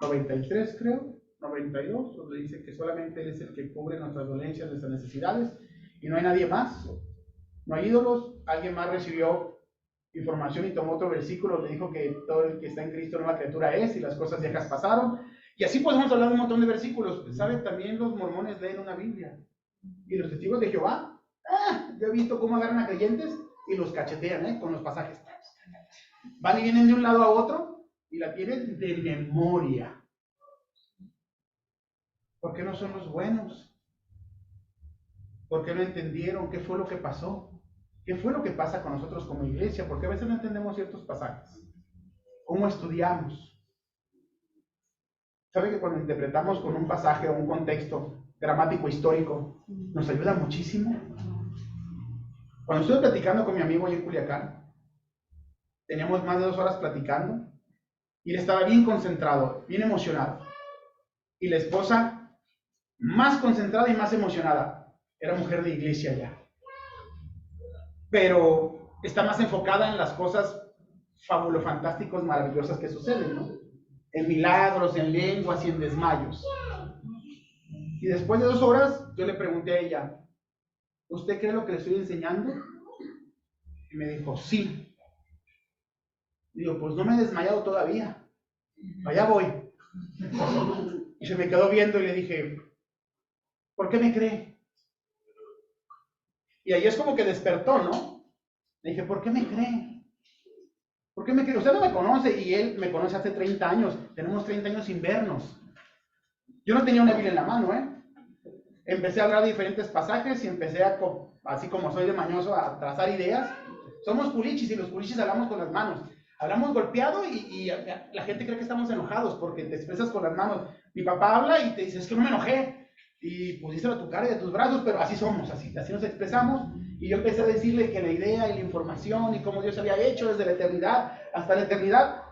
93, creo, 92, donde dice que solamente Él es el que cubre nuestras dolencias, nuestras necesidades, y no hay nadie más. No hay ídolos, alguien más recibió información y tomó otro versículo, le dijo que todo el que está en Cristo nueva criatura es y las cosas viejas pasaron. Y así podemos hablar de un montón de versículos. ¿Sabe? También los mormones leen una Biblia. Y los testigos de Jehová, yo he visto cómo agarran a creyentes y los cachetean con los pasajes. Van y vienen de un lado a otro y la tienen de memoria. ¿Por qué no son los buenos? ¿Por qué no entendieron qué fue lo que pasó? ¿Qué fue lo que pasa con nosotros como iglesia? Porque a veces no entendemos ciertos pasajes. ¿Cómo estudiamos? ¿Sabe que cuando interpretamos con un pasaje o un contexto gramático histórico nos ayuda muchísimo? Cuando estuve platicando con mi amigo ahí en Culiacán, teníamos más de 2 horas platicando y él estaba bien concentrado, bien emocionado. Y la esposa, más concentrada y más emocionada, era mujer de iglesia ya. Pero está más enfocada en las cosas fabulofantásticos, maravillosas que suceden, ¿no? En milagros, en lenguas y en desmayos. Y después de 2 horas, yo le pregunté a ella, ¿usted cree lo que le estoy enseñando? Y me dijo, sí. Digo, pues no me he desmayado todavía. Allá voy. Y se me quedó viendo y le dije, ¿por qué me cree? Y ahí es como que despertó, ¿no? Le dije, ¿por qué me cree? ¿Por qué me cree? Usted no me conoce y él me conoce hace 30 años. Tenemos 30 años sin vernos. Yo no tenía una Biblia en la mano, Empecé a hablar de diferentes pasajes y empecé a, así como soy de mañoso, a trazar ideas. Somos culichis y los culichis hablamos con las manos. Hablamos golpeado y la gente cree que estamos enojados porque te expresas con las manos. Mi papá habla y te dice, es que no me enojé. Y pusiste a tu cara y de tus brazos, pero así somos, así nos expresamos. Y yo empecé a decirle que la idea y la información y cómo Dios había hecho desde la eternidad hasta la eternidad.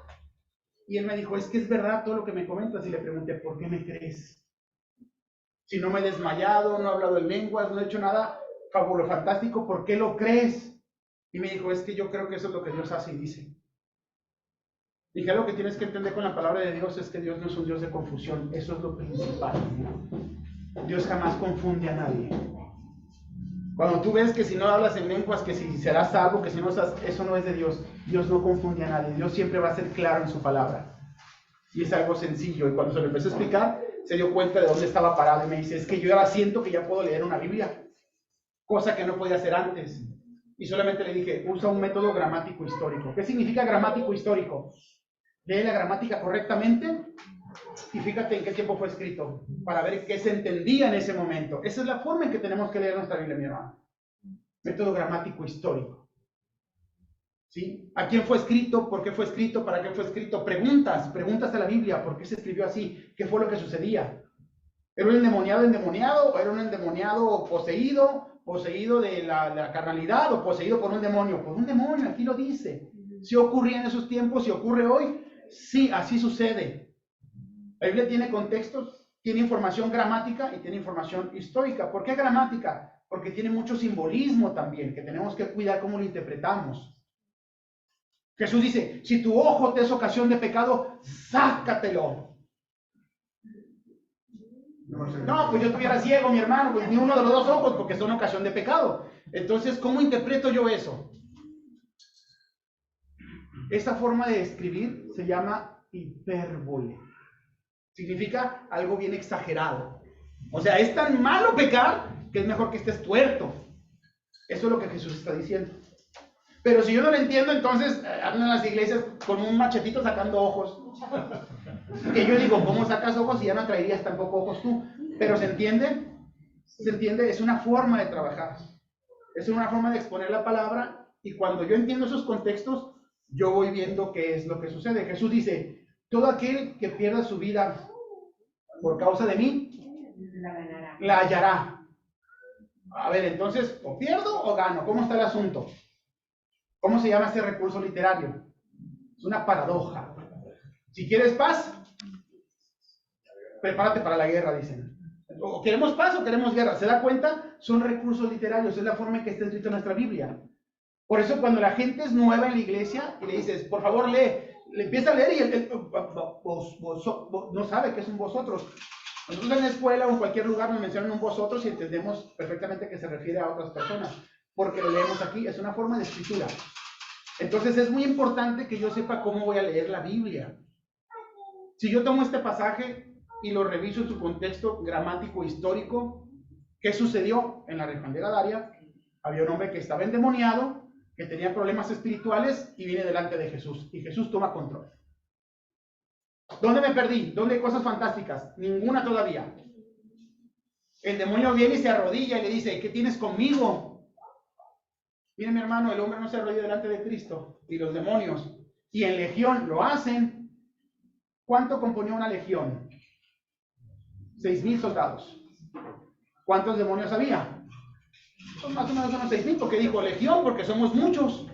Y él me dijo, es que es verdad todo lo que me comentas. Y le pregunté, ¿por qué me crees? Si no me he desmayado, no he hablado en lenguas, no he hecho nada fabuloso, ¿por qué lo crees? Y me dijo, es que yo creo que eso es lo que Dios hace y dice. Dije, algo que tienes que entender con la palabra de Dios es que Dios no es un Dios de confusión, eso es lo principal. Dios jamás confunde a nadie. Cuando tú ves que si no hablas en lenguas, que si serás salvo, que si no estás, eso no es de Dios. Dios no confunde a nadie, Dios siempre va a ser claro en su palabra. Y es algo sencillo, y cuando se lo empecé a explicar, se dio cuenta de dónde estaba parado y me dice, es que yo ahora siento que ya puedo leer una Biblia, cosa que no podía hacer antes. Y solamente le dije, usa un método gramático histórico. ¿Qué significa gramático histórico? Lee la gramática correctamente y fíjate en qué tiempo fue escrito, para ver qué se entendía en ese momento. Esa es la forma en que tenemos que leer nuestra Biblia, mi hermano. Método gramático histórico. ¿Sí? ¿A quién fue escrito? ¿Por qué fue escrito? ¿Para qué fue escrito? Preguntas a la Biblia. ¿Por qué se escribió así? ¿Qué fue lo que sucedía? ¿Era un endemoniado o era un endemoniado poseído de la carnalidad o poseído por un demonio? Por un demonio, aquí lo dice. Si ocurría en esos tiempos, si ocurre hoy, sí, así sucede. La Biblia tiene contextos, tiene información gramática y tiene información histórica. ¿Por qué gramática? Porque tiene mucho simbolismo también, que tenemos que cuidar cómo lo interpretamos. Jesús dice, si tu ojo te es ocasión de pecado, sácatelo. No, pues yo estuviera ciego, mi hermano, pues ni uno de los 2 ojos, porque son ocasión de pecado. Entonces, ¿cómo interpreto yo eso? Esta forma de escribir se llama hipérbole. Significa algo bien exagerado. O sea, es tan malo pecar que es mejor que estés tuerto. Eso es lo que Jesús está diciendo. Pero si yo no lo entiendo, entonces andan en las iglesias con un machetito sacando ojos. Que yo digo, ¿cómo sacas ojos si ya no traerías tampoco ojos tú? Pero ¿se entiende? ¿Se entiende? Es una forma de trabajar. Es una forma de exponer la palabra. Y cuando yo entiendo esos contextos, yo voy viendo qué es lo que sucede. Jesús dice, todo aquel que pierda su vida por causa de mí, la hallará. A ver, entonces, ¿o pierdo o gano? ¿Cómo está el asunto? ¿Cómo se llama este recurso literario? Es una paradoja. Si quieres paz, prepárate para la guerra, dicen. O queremos paz o queremos guerra. ¿Se da cuenta? Son recursos literarios. Es la forma en que está escrito en nuestra Biblia. Por eso cuando la gente es nueva en la iglesia y le dices, por favor lee, le empieza a leer y él no sabe qué es un vosotros. Nosotros en la escuela o en cualquier lugar nos mencionan un vosotros y entendemos perfectamente que se refiere a otras personas, porque lo leemos aquí, es una forma de escritura. Entonces es muy importante que yo sepa cómo voy a leer la Biblia. Si yo tomo este pasaje y lo reviso en su contexto gramático histórico, ¿qué sucedió en la región de Gadaria? Había un hombre que estaba endemoniado, que tenía problemas espirituales y viene delante de Jesús. Y Jesús toma control. ¿Dónde me perdí? ¿Dónde hay cosas fantásticas? Ninguna todavía. El demonio viene y se arrodilla y le dice, ¿qué tienes conmigo? Mire, mi hermano, el hombre no se arrodilla delante de Cristo y los demonios. Y en legión lo hacen. ¿Cuánto componía una legión? 6,000 soldados. ¿Cuántos demonios había? Pues más o menos unos 6,000, porque dijo legión, porque somos muchos.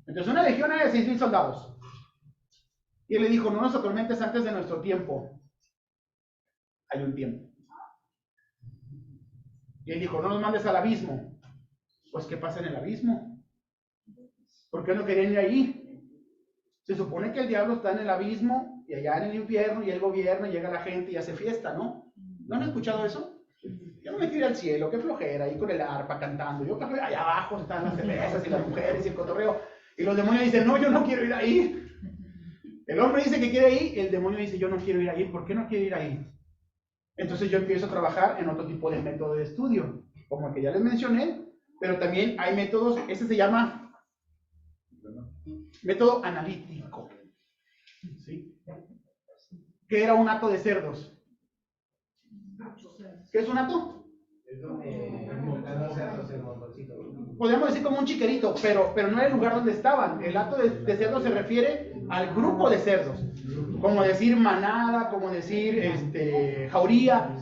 Entonces una legión era de 6,000 soldados. Y él le dijo, no nos atormentes antes de nuestro tiempo. Hay un tiempo. Y él dijo, no nos mandes al abismo. Pues, ¿qué pasa en el abismo? ¿Por qué no querían ir ahí? Se supone que el diablo está en el abismo y allá en el infierno y él gobierna y llega la gente y hace fiesta, ¿no? ¿No han escuchado eso? Yo no me quiero ir al cielo, qué flojera, ahí con el arpa cantando. Yo creo que allá abajo están las cervezas y las mujeres y el cotorreo. Y los demonios dicen, no, yo no quiero ir ahí. El hombre dice que quiere ir y el demonio dice, yo no quiero ir ahí. ¿Por qué no quiere ir ahí? Entonces yo empiezo a trabajar en otro tipo de método de estudio, como el que ya les mencioné, pero también hay métodos, ese se llama método analítico. ¿Sí? ¿Qué era un hato de cerdos? ¿Qué es un hato? Podríamos decir como un chiquerito, pero no era el lugar donde estaban. El hato de cerdos se refiere al grupo de cerdos, como decir manada, como decir jauría.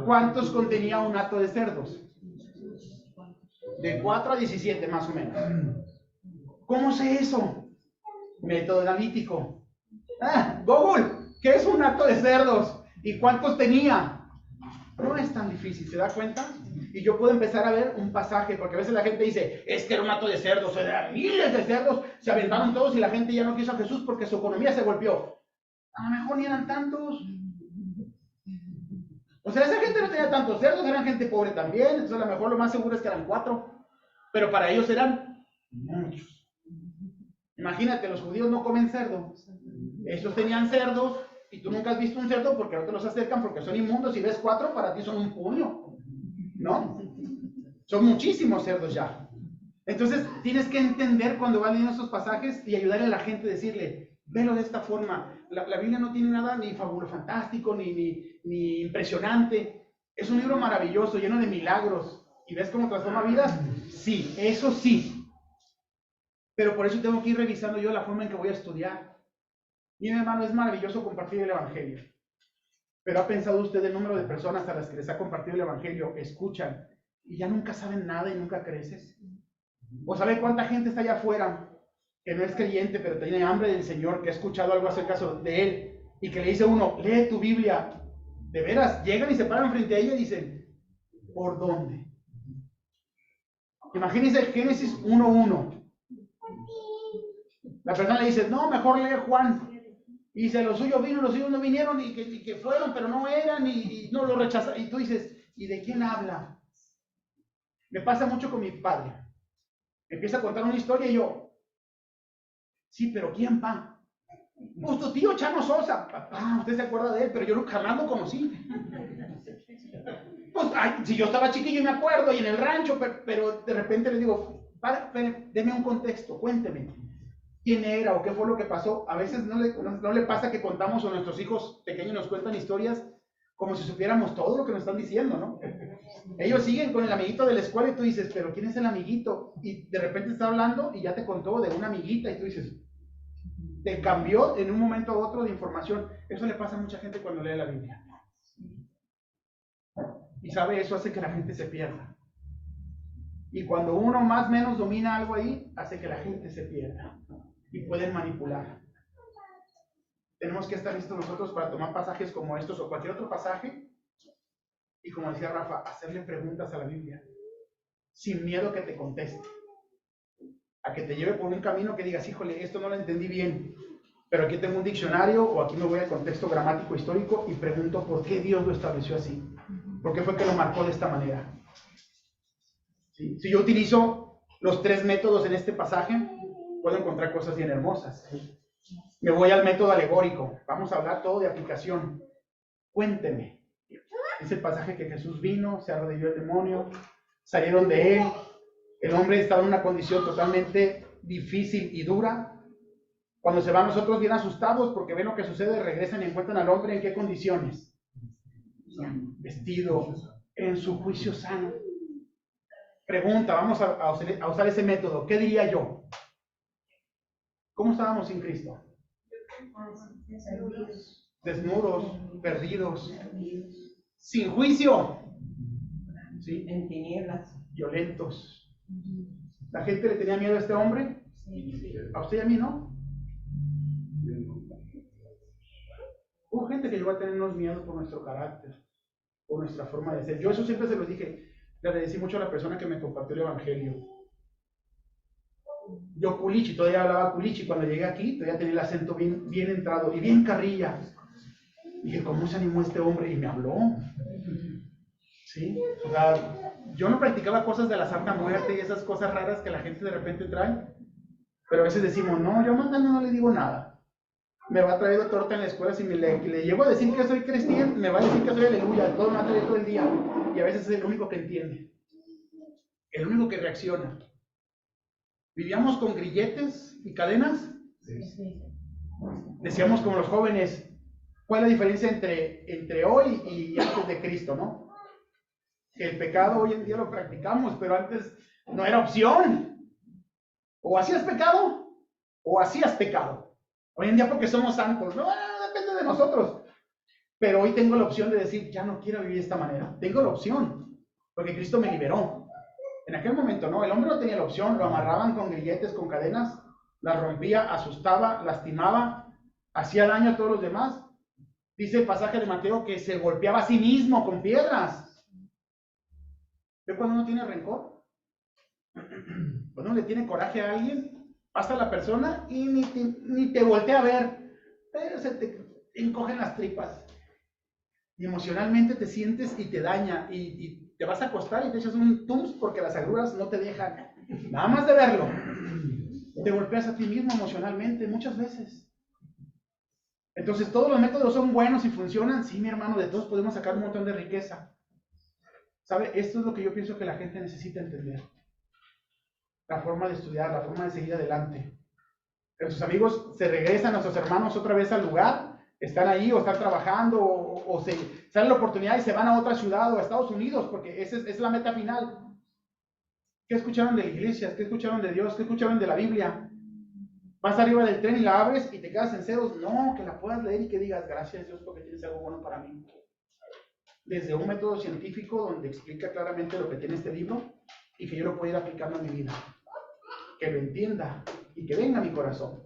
¿Cuántos contenía un hato de cerdos? De 4 a 17 más o menos. ¿Cómo sé eso? Método analítico. Google, ¿qué es un hato de cerdos? ¿Y cuántos tenía? No es tan difícil, ¿se da cuenta? Y yo puedo empezar a ver un pasaje, porque a veces la gente dice, es que era un hato de cerdos, eran miles de cerdos, se aventaron todos y la gente ya no quiso a Jesús porque su economía se golpeó. A lo mejor ni eran tantos. O sea, esa gente no tenía tantos cerdos, eran gente pobre también, entonces a lo mejor lo más seguro es que eran 4, pero para ellos eran muchos. Imagínate, los judíos no comen cerdo, ellos tenían cerdos, y tú nunca has visto un cerdo porque no te los acercan porque son inmundos, y ves 4, para ti son un puño, ¿no? Son muchísimos cerdos ya. Entonces tienes que entender cuando vas leyendo estos pasajes y ayudarle a la gente a decirle, velo de esta forma. La Biblia no tiene nada ni fabuloso, fantástico, ni impresionante. Es un libro maravilloso, lleno de milagros. ¿Y ves cómo transforma vidas? Sí, eso sí. Pero por eso tengo que ir revisando yo la forma en que voy a estudiar. Y mi hermano, es maravilloso compartir el Evangelio. Pero ¿ha pensado usted el número de personas a las que les ha compartido el Evangelio, escuchan, y ya nunca saben nada y nunca creces? ¿O sabe cuánta gente está allá afuera que no es creyente, pero tiene hambre del Señor, que ha escuchado algo acerca de Él, y que le dice a uno, lee tu Biblia? De veras, llegan y se paran frente a ella y dicen, ¿por dónde? Imagínense Génesis 1:1. La persona le dice, no, mejor lee Juan. Y dice, los suyos vino, los suyos no vinieron, y que fueron, pero no eran, y no lo rechazaron. Y tú dices, ¿y de quién habla? Me pasa mucho con mi padre. Empieza a contar una historia y yo, sí, pero ¿quién, pa? Pues tu tío Chano Sosa. Papá, usted se acuerda de él, pero yo jamás lo conocí. Pues, si yo estaba chiquillo y me acuerdo, y en el rancho, pero de repente le digo, padre, deme un contexto, cuénteme. ¿Quién era o qué fue lo que pasó? A veces no le pasa que contamos, o nuestros hijos pequeños nos cuentan historias como si supiéramos todo lo que nos están diciendo, ¿no? Ellos siguen con el amiguito de la escuela y tú dices, ¿pero quién es el amiguito? Y de repente está hablando y ya te contó de una amiguita y tú dices, te cambió en un momento a otro de información. Eso le pasa a mucha gente cuando lee la Biblia. Y sabe, eso hace que la gente se pierda. Y cuando uno más o menos domina algo ahí, hace que la gente se pierda. Y pueden manipular. Tenemos que estar listos nosotros para tomar pasajes como estos o cualquier otro pasaje y, como decía Rafa, hacerle preguntas a la Biblia sin miedo a que te conteste, a que te lleve por un camino que digas, híjole, esto no lo entendí bien, pero aquí tengo un diccionario o aquí me voy al contexto gramático histórico y pregunto por qué Dios lo estableció así, por qué fue que lo marcó de esta manera. ¿Sí? Si yo utilizo los 3 métodos en este pasaje, puedo encontrar cosas bien hermosas. Me voy al método alegórico. Vamos a hablar todo de aplicación. Cuénteme. Dice el pasaje que Jesús vino, se arrodilló el demonio, salieron de él. El hombre estaba en una condición totalmente difícil y dura. Cuando se van nosotros bien asustados porque ven lo que sucede, regresan y encuentran al hombre en qué condiciones. Vestido en su juicio sano. Pregunta, vamos a usar ese método. ¿Qué diría yo? ¿Cómo estábamos sin Cristo? Desnudos, perdidos, sin juicio, ¿sí? En tinieblas. Violentos. ¿La gente le tenía miedo a este hombre? ¿A usted y a mí no? Hubo gente que llegó a tenernos miedo por nuestro carácter, por nuestra forma de ser. Yo eso siempre se lo dije, le agradecí mucho a la persona que me compartió el evangelio. Yo culichi, todavía hablaba culichi, cuando llegué aquí todavía tenía el acento bien entrado y bien carrilla. Dije, ¿cómo se animó este hombre? Y me habló. ¿Sí? O sea, yo no practicaba cosas de la Santa Muerte y esas cosas raras que la gente de repente trae. Pero a veces decimos, no, yo a Magdalena no le digo nada. Me va a traer de torta en la escuela si le llego a decir que soy cristiano, me va a decir que soy aleluya, todo me va a traer todo el día. Y a veces es el único que entiende. El único que reacciona. ¿Vivíamos con grilletes y cadenas? Sí. Decíamos como los jóvenes, ¿cuál es la diferencia entre hoy y antes de Cristo, no? Que el pecado hoy en día lo practicamos, pero antes no era opción. O hacías pecado, o hacías pecado. Hoy en día porque somos santos, no, depende de nosotros. Pero hoy tengo la opción de decir, ya no quiero vivir de esta manera. Tengo la opción, porque Cristo me liberó. En aquel momento no, el hombre no tenía la opción, lo amarraban con grilletes, con cadenas, las rompía, asustaba, lastimaba, hacía daño a todos los demás. Dice el pasaje de Mateo que se golpeaba a sí mismo con piedras. ¿Ve cuando uno tiene rencor? Cuando uno le tiene coraje a alguien, pasa la persona y ni te voltea a ver, pero se te encogen las tripas. Y emocionalmente te sientes y te daña y te vas a acostar y te echas un tums porque las agruras no te dejan, nada más de verlo. Te golpeas a ti mismo emocionalmente muchas veces. Entonces, ¿todos los métodos son buenos y funcionan? Sí, mi hermano, de todos podemos sacar un montón de riqueza. ¿Sabe? Esto es lo que yo pienso que la gente necesita entender. La forma de estudiar, la forma de seguir adelante. Nuestros amigos se regresan, nuestros hermanos otra vez al lugar, están ahí o están trabajando o se sale la oportunidad y se van a otra ciudad o a Estados Unidos porque esa es la meta final. ¿Qué escucharon de la iglesia? ¿Qué escucharon de Dios? ¿Qué escucharon de la Biblia? Vas arriba del tren y la abres y te quedas en ceros. No, que la puedas leer y que digas, gracias Dios porque tienes algo bueno para mí. Desde un método científico donde explica claramente lo que tiene este libro y que yo lo pueda ir aplicando a mi vida. Que lo entienda y que venga a mi corazón.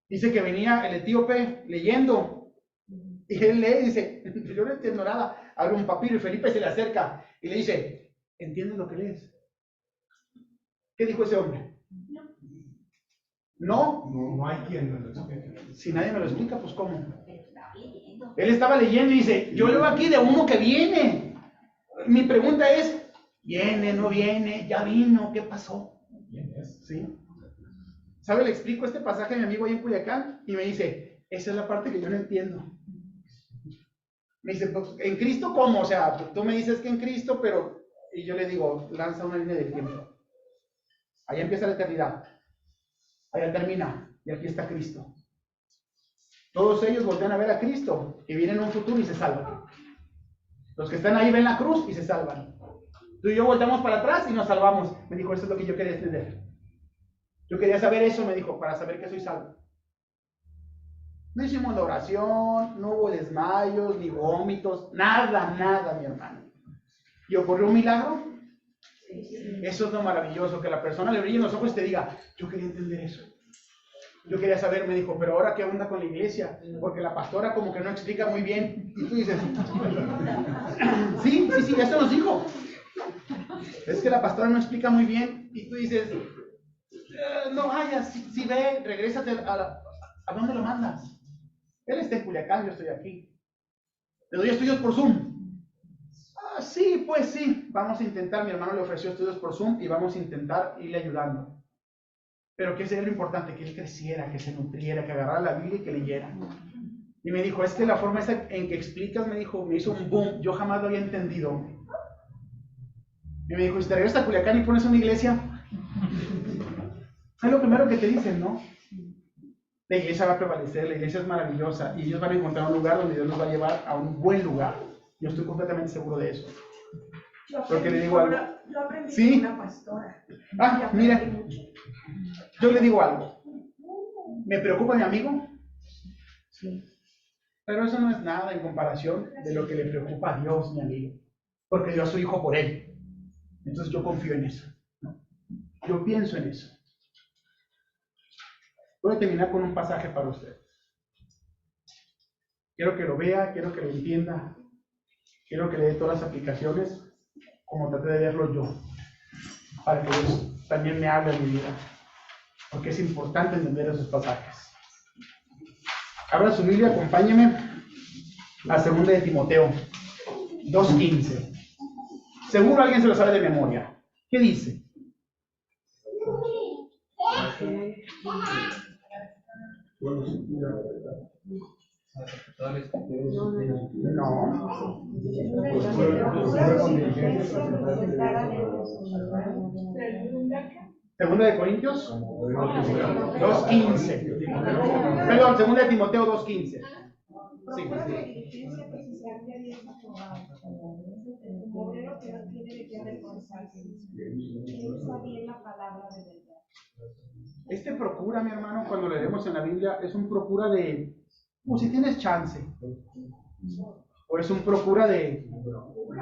Dice que venía el etíope leyendo y él lee y dice, yo no entiendo nada. Abre un papiro y Felipe se le acerca y le dice, ¿entiendes lo que lees? ¿Qué dijo ese hombre? No. No hay quien me lo explique. Si nadie me lo explica, pues ¿cómo? Él estaba leyendo y dice, yo leo aquí de uno que viene. Mi pregunta es, ¿viene, no viene? ¿Ya vino? ¿Qué pasó? ¿Quién es? ¿Sí? ¿Sabe? Le explico este pasaje a mi amigo ahí en Culiacán y me dice, esa es la parte que yo no entiendo. Me dice, pues, ¿en Cristo cómo? O sea, tú me dices que en Cristo, pero... Y yo le digo, lanza una línea del tiempo. Ahí empieza la eternidad. Allá termina. Y aquí está Cristo. Todos ellos voltean a ver a Cristo, que viene en un futuro y se salvan. Los que están ahí ven la cruz y se salvan. Tú y yo volteamos para atrás y nos salvamos. Me dijo, eso es lo que yo quería entender. Yo quería saber eso, me dijo, para saber que soy salvo. No hicimos la oración, no hubo desmayos, ni vómitos, nada, mi hermano. ¿Y ocurrió un milagro? Eso es lo maravilloso, que la persona le brille los ojos y te diga, yo quería entender eso. Yo quería saber, me dijo, pero ahora qué onda con la iglesia, porque la pastora como que no explica muy bien. Y tú dices, sí, eso nos dijo. Es que la pastora no explica muy bien. Y tú dices, no vayas, si ve, regrésate ¿a dónde lo mandas? Él está en Culiacán, yo estoy aquí. Le doy estudios por Zoom. Sí, pues sí, vamos a intentar, mi hermano le ofreció estudios por Zoom y vamos a intentar irle ayudando. pero que sería lo importante, que él creciera, que se nutriera, que agarrara la Biblia y que leyera. Y me dijo, es que la forma esa en que explicas, me dijo, me hizo un boom, yo jamás lo había entendido. Y me dijo, si te regresas a Culiacán y pones una iglesia, es lo primero que te dicen, ¿no? La iglesia va a prevalecer, la iglesia es maravillosa y ellos van a encontrar un lugar donde Dios los va a llevar a un buen lugar. Yo estoy completamente seguro de eso. Porque le digo algo. Lo aprendí ¿Sí? con una pastora. Ah, mira, yo le digo algo. ¿Me preocupa mi amigo? Sí. Pero eso no es nada en comparación de lo que le preocupa a Dios, mi amigo. Porque dio a su hijo por él. Entonces yo confío en eso, ¿no? Yo pienso en eso. Voy a terminar con un pasaje para usted. Quiero que lo vea, quiero que lo entienda, quiero que le dé todas las aplicaciones como traté de verlo yo, para que Dios también me hable en mi vida, porque es importante entender esos pasajes. Abra su Biblia, acompáñeme a 2 de Timoteo 2:15. Seguro alguien se lo sabe de memoria. ¿Qué dice? No. Segunda de Corintios 2:15. Perdón, segunda de Timoteo 2:15. Sí. Este procura, mi hermano, cuando leemos en la Biblia, es un procura de, pues si tienes chance, o es un procura de,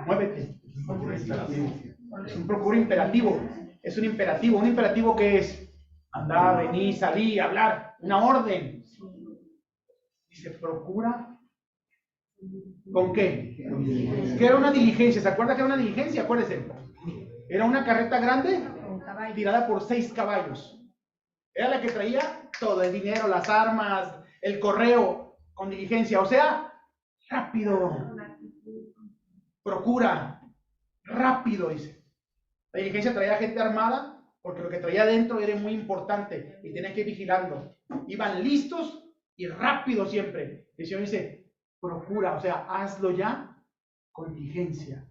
muévete. Es un procura imperativo, es un imperativo que es andar, venir, salir, hablar, una orden. Dice, procura, ¿con qué? Que era una diligencia, ¿se acuerda que era una diligencia? Acuérdese, era una carreta grande tirada por 6 caballos. Era la que traía todo, el dinero, las armas, el correo, con diligencia. O sea, rápido. Procura. Rápido, dice. La diligencia traía gente armada, porque lo que traía adentro era muy importante y tenía que ir vigilando. Iban listos y rápido siempre. El Señor dice, procura, o sea, hazlo ya con diligencia.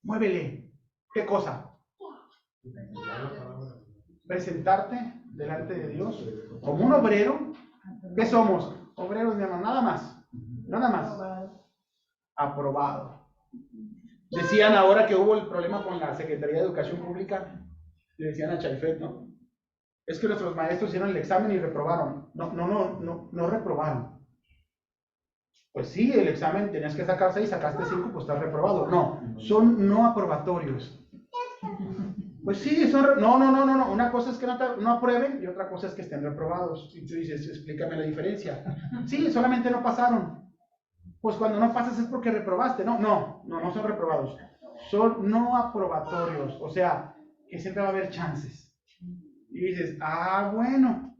Muévele. ¿Qué cosa? Presentarte delante de Dios como un obrero. ¿Qué somos? Obreros, mi hermano, nada más. Nada más. Aprobado. Decían ahora que hubo el problema con la Secretaría de Educación Pública, le decían a Chaifet, ¿no? Es que nuestros maestros hicieron el examen y reprobaron. No reprobaron. Pues sí, el examen tenías que sacar 6, sacaste 5, pues estás reprobado. No, son no aprobatorios. Pues sí, son no. Una cosa es que no aprueben y otra cosa es que estén reprobados. Y tú dices, explícame la diferencia. Sí, solamente no pasaron. Pues cuando no pasas es porque reprobaste. No son reprobados. Son no aprobatorios. O sea, que siempre va a haber chances. Y dices, bueno.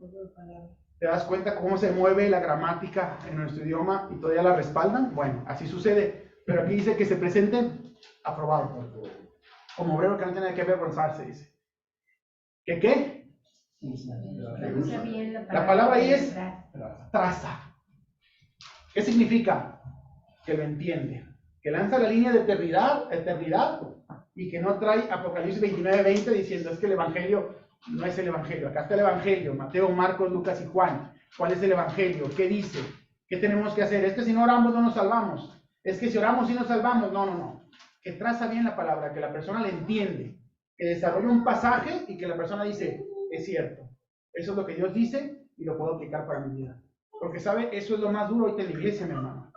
¿Te das cuenta cómo se mueve la gramática en nuestro idioma y todavía la respaldan? Bueno, así sucede. Pero aquí dice que se presenten aprobado. Como obrero que no tiene que avergonzarse, dice. ¿Qué? La palabra ahí es traza. ¿Qué significa? Que lo entiende. Que lanza la línea de eternidad y que no trae Apocalipsis 29:20 diciendo es que el Evangelio no es el Evangelio. Acá está el Evangelio, Mateo, Marcos, Lucas y Juan. ¿Cuál es el Evangelio? ¿Qué dice? ¿Qué tenemos que hacer? Es que si no oramos no nos salvamos. Es que si oramos sí nos salvamos. No. Que traza bien la palabra, que la persona le entiende, que desarrolla un pasaje y que la persona dice, es cierto, eso es lo que Dios dice y lo puedo aplicar para mi vida. Porque, ¿sabe? Eso es lo más duro ahorita en la iglesia, mi hermano.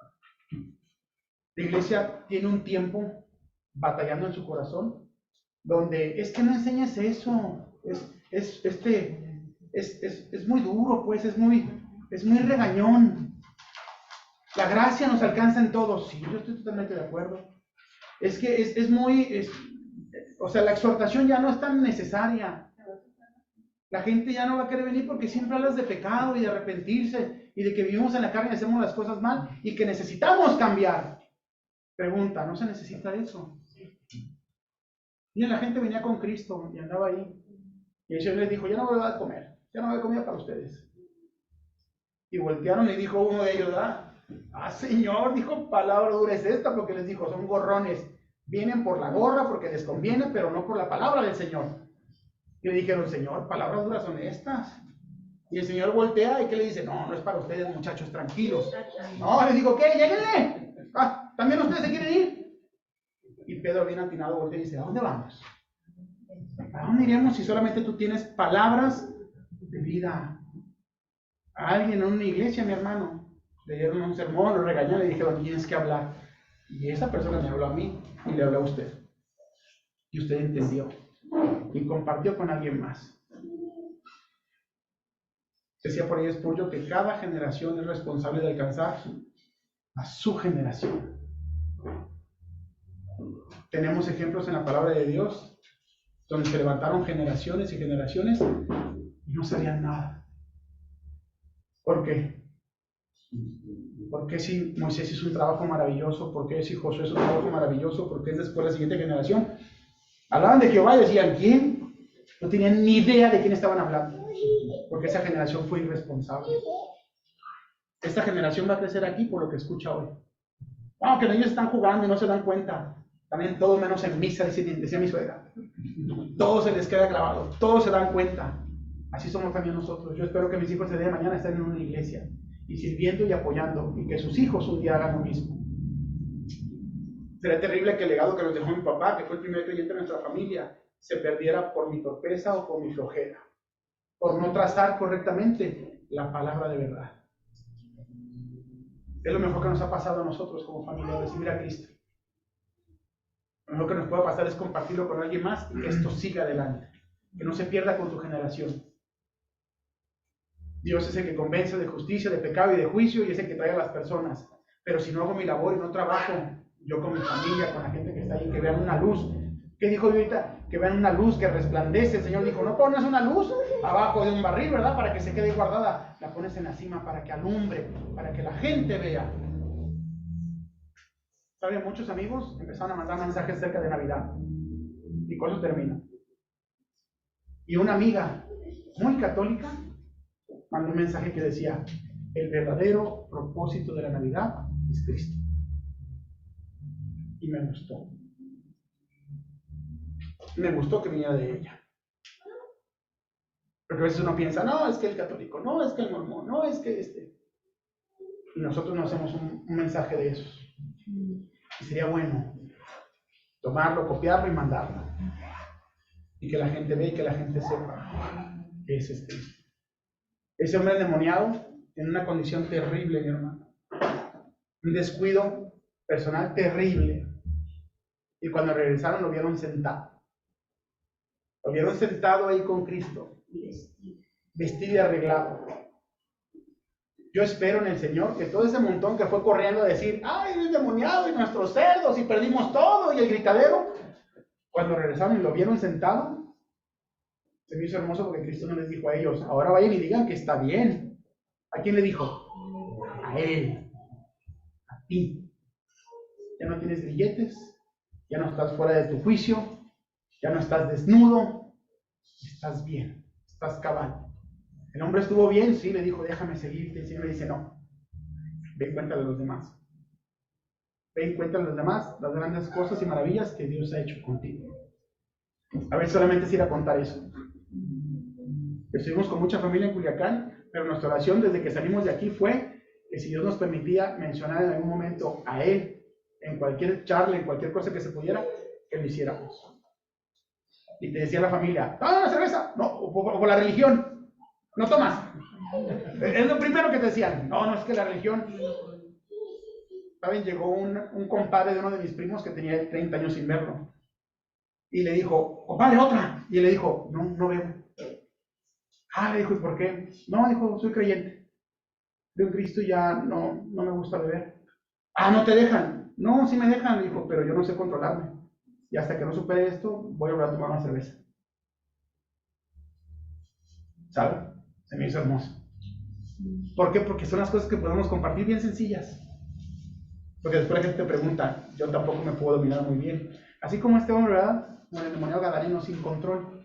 La iglesia tiene un tiempo batallando en su corazón, donde es que no enseñas eso, es muy duro, pues, es muy regañón. La gracia nos alcanza en todo, sí, yo estoy totalmente de acuerdo. Es que o sea, la exhortación ya no es tan necesaria. La gente ya no va a querer venir porque siempre hablas de pecado y de arrepentirse y de que vivimos en la carne y hacemos las cosas mal y que necesitamos cambiar. Pregunta, ¿no se necesita eso? Y la gente venía con Cristo y andaba ahí. Y el Señor les dijo, ya no voy a comer. ya no hay comida para ustedes. Y voltearon y dijo uno de ellos, Señor, dijo, palabra dura es esta, porque les dijo, son gorrones, vienen por la gorra porque les conviene, pero no por la palabra del Señor. Y le dijeron, Señor, palabras duras son estas. Y el Señor voltea y ¿qué le dice? No, no es para ustedes, muchachos, tranquilos. No, les digo, ¿qué? Lléguenle. ¿También ustedes se quieren ir? Y Pedro, bien atinado, voltea y dice, ¿a dónde vamos? ¿A dónde iremos si solamente tú tienes palabras de vida? A alguien en una iglesia, mi hermano, le dieron un sermón, lo regañaron y le dijeron, tienes que hablar. Y esa persona me habló a mí y le habló a usted. Y usted entendió y compartió con alguien más. Decía por ahí Spurgeon que cada generación es responsable de alcanzar a su generación. Tenemos ejemplos en la palabra de Dios donde se levantaron generaciones y generaciones y no sabían nada. ¿Por qué? ¿Por qué si Moisés hizo un trabajo maravilloso? ¿Por qué si Josué hizo un trabajo maravilloso? ¿Por qué después la siguiente generación hablaban de Jehová y decían, ¿quién? No tenían ni idea de quién estaban hablando, porque esa generación fue irresponsable. Esta generación va a crecer aquí por lo que escucha hoy. Que los niños están jugando y no se dan cuenta. También todo menos en misa, decía mi suegra. Todo se les queda grabado, todos se dan cuenta. Así somos también nosotros. Yo espero que mis hijos el día de mañana estén en una iglesia y sirviendo y apoyando, y que sus hijos un día hagan lo mismo. Sería terrible que el legado que nos dejó mi papá, que fue el primer creyente de nuestra familia, se perdiera por mi torpeza o por mi flojera, por no trazar correctamente la palabra de verdad. Es lo mejor que nos ha pasado a nosotros como familia, recibir a Cristo. Lo mejor que nos puede pasar es compartirlo con alguien más y que esto siga adelante, que no se pierda con tu generación. Dios es el que convence de justicia, de pecado y de juicio, y es el que trae a las personas. Pero si no hago mi labor y no trabajo, yo con mi familia, con la gente que está ahí, que vean una luz. ¿Qué dijo ahorita? Que vean una luz que resplandece. El Señor dijo, no pones una luz abajo de un barril, ¿verdad? Para que se quede guardada. La pones en la cima para que alumbre, para que la gente vea. ¿Saben? Muchos amigos empezaron a mandar mensajes cerca de Navidad. Y con eso termino. Y una amiga muy católica mandó un mensaje que decía, el verdadero propósito de la Navidad es Cristo. Y me gustó. Me gustó que viniera de ella. Porque a veces uno piensa, no, es que el católico, no, es que el mormón, no, es que este. Y nosotros no hacemos un mensaje de esos. Y sería bueno tomarlo, copiarlo y mandarlo. Y que la gente vea y que la gente sepa que ese es Cristo. Ese hombre endemoniado en una condición terrible, mi hermano. Un descuido personal terrible. Y cuando regresaron lo vieron sentado. Lo vieron sentado ahí con Cristo. Vestido y arreglado. Yo espero en el Señor que todo ese montón que fue corriendo a decir, ¡ay, el endemoniado y nuestros cerdos y perdimos todo! Y el gritadero. Cuando regresaron y lo vieron sentado, se me hizo hermoso porque Cristo no les dijo a ellos, ahora vayan y digan que está bien. ¿A quién le dijo? A él. A ti. Ya no tienes grilletes, ya no estás fuera de tu juicio, ya no estás desnudo, estás bien, estás cabal. El hombre estuvo bien, sí, le dijo, déjame seguirte. El Señor le dice, no, ve y cuéntale a los demás. Ve y cuéntale a los demás las grandes cosas y maravillas que Dios ha hecho contigo. A ver, solamente es ir a contar eso. Estuvimos con mucha familia en Culiacán, pero nuestra oración desde que salimos de aquí fue que si Dios nos permitía mencionar en algún momento a Él, en cualquier charla, en cualquier cosa que se pudiera, que lo hiciéramos. Y te decía la familia, ¡ah, una cerveza! No, o la religión, no tomas. Es lo primero que te decían, no, es que la religión. ¿Saben? Llegó un compadre de uno de mis primos que tenía 30 años sin verlo. Y le dijo, compadre, otra. Y él le dijo, no bebo. Le dijo, ¿y por qué? No, dijo, soy creyente. Creo en Cristo y ya no me gusta beber. ¿No te dejan? No, sí me dejan, dijo, pero yo no sé controlarme. Y hasta que no supere esto, voy a volver a tomar una cerveza. ¿Sabe? Se me hizo hermoso. ¿Por qué? Porque son las cosas que podemos compartir bien sencillas. Porque después la gente te pregunta, yo tampoco me puedo dominar muy bien. Así como este hombre, ¿verdad? Como el endemoniado gadareno sin control.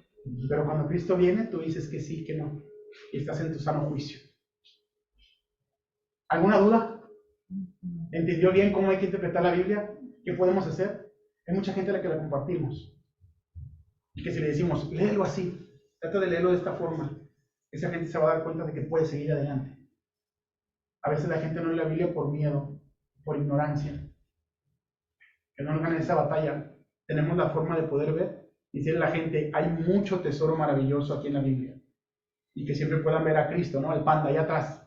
Pero cuando Cristo viene, tú dices que sí, que no. y estás en tu sano juicio. ¿Alguna duda? ¿Entendió bien cómo hay que interpretar la Biblia? ¿Qué podemos hacer? Hay mucha gente a la que la compartimos. Y que si le decimos, léelo así, trata de leerlo de esta forma, esa gente se va a dar cuenta de que puede seguir adelante. A veces la gente no lee la Biblia por miedo, por ignorancia. Que no ganen esa batalla. Tenemos la forma de poder ver y decirle a la gente, hay mucho tesoro maravilloso aquí en la Biblia. Y que siempre puedan ver a Cristo, ¿no? El panda allá atrás.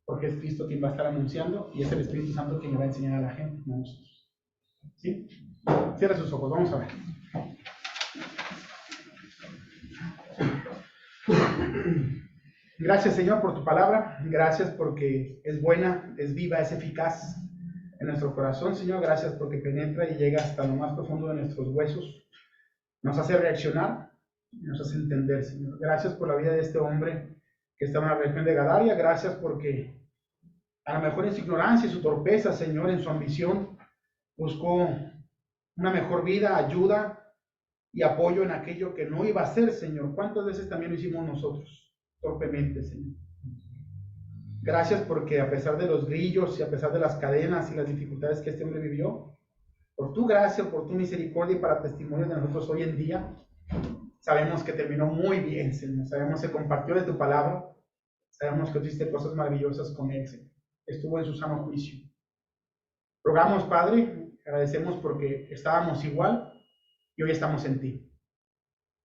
Porque es Cristo quien va a estar anunciando y es el Espíritu Santo quien le va a enseñar a la gente, no nosotros. ¿Sí? Cierra sus ojos, vamos a ver. Gracias, Señor, por tu palabra. Gracias porque es buena, es viva, es eficaz en nuestro corazón, Señor. Gracias porque penetra y llega hasta lo más profundo de nuestros huesos. Nos hace reaccionar y nos hace entender, Señor. Gracias por la vida de este hombre que está en la región de Gadaria. Gracias porque a lo mejor en su ignorancia y su torpeza, Señor, en su ambición, buscó una mejor vida, ayuda y apoyo en aquello que no iba a ser, Señor. ¿Cuántas veces también lo hicimos nosotros, torpemente, Señor? Gracias porque a pesar de los grillos y a pesar de las cadenas y las dificultades que este hombre vivió, por tu gracia, por tu misericordia y para testimonio de nosotros hoy en día, sabemos que terminó muy bien, Señor. Sabemos que compartió de tu palabra. Sabemos que hiciste cosas maravillosas con él, Señor. Estuvo en su sano juicio. Rogamos, Padre, agradecemos porque estábamos igual y hoy estamos en ti.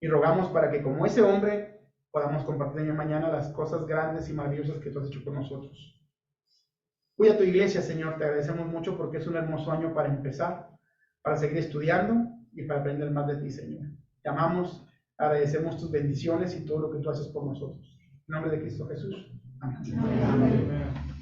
Y rogamos para que como ese hombre podamos compartir mañana las cosas grandes y maravillosas que tú has hecho con nosotros. Cuida tu iglesia, Señor. Te agradecemos mucho porque es un hermoso año para empezar, para seguir estudiando y para aprender más de ti, Señor. Te amamos, agradecemos tus bendiciones y todo lo que tú haces por nosotros. En nombre de Cristo Jesús. Amén. Amén.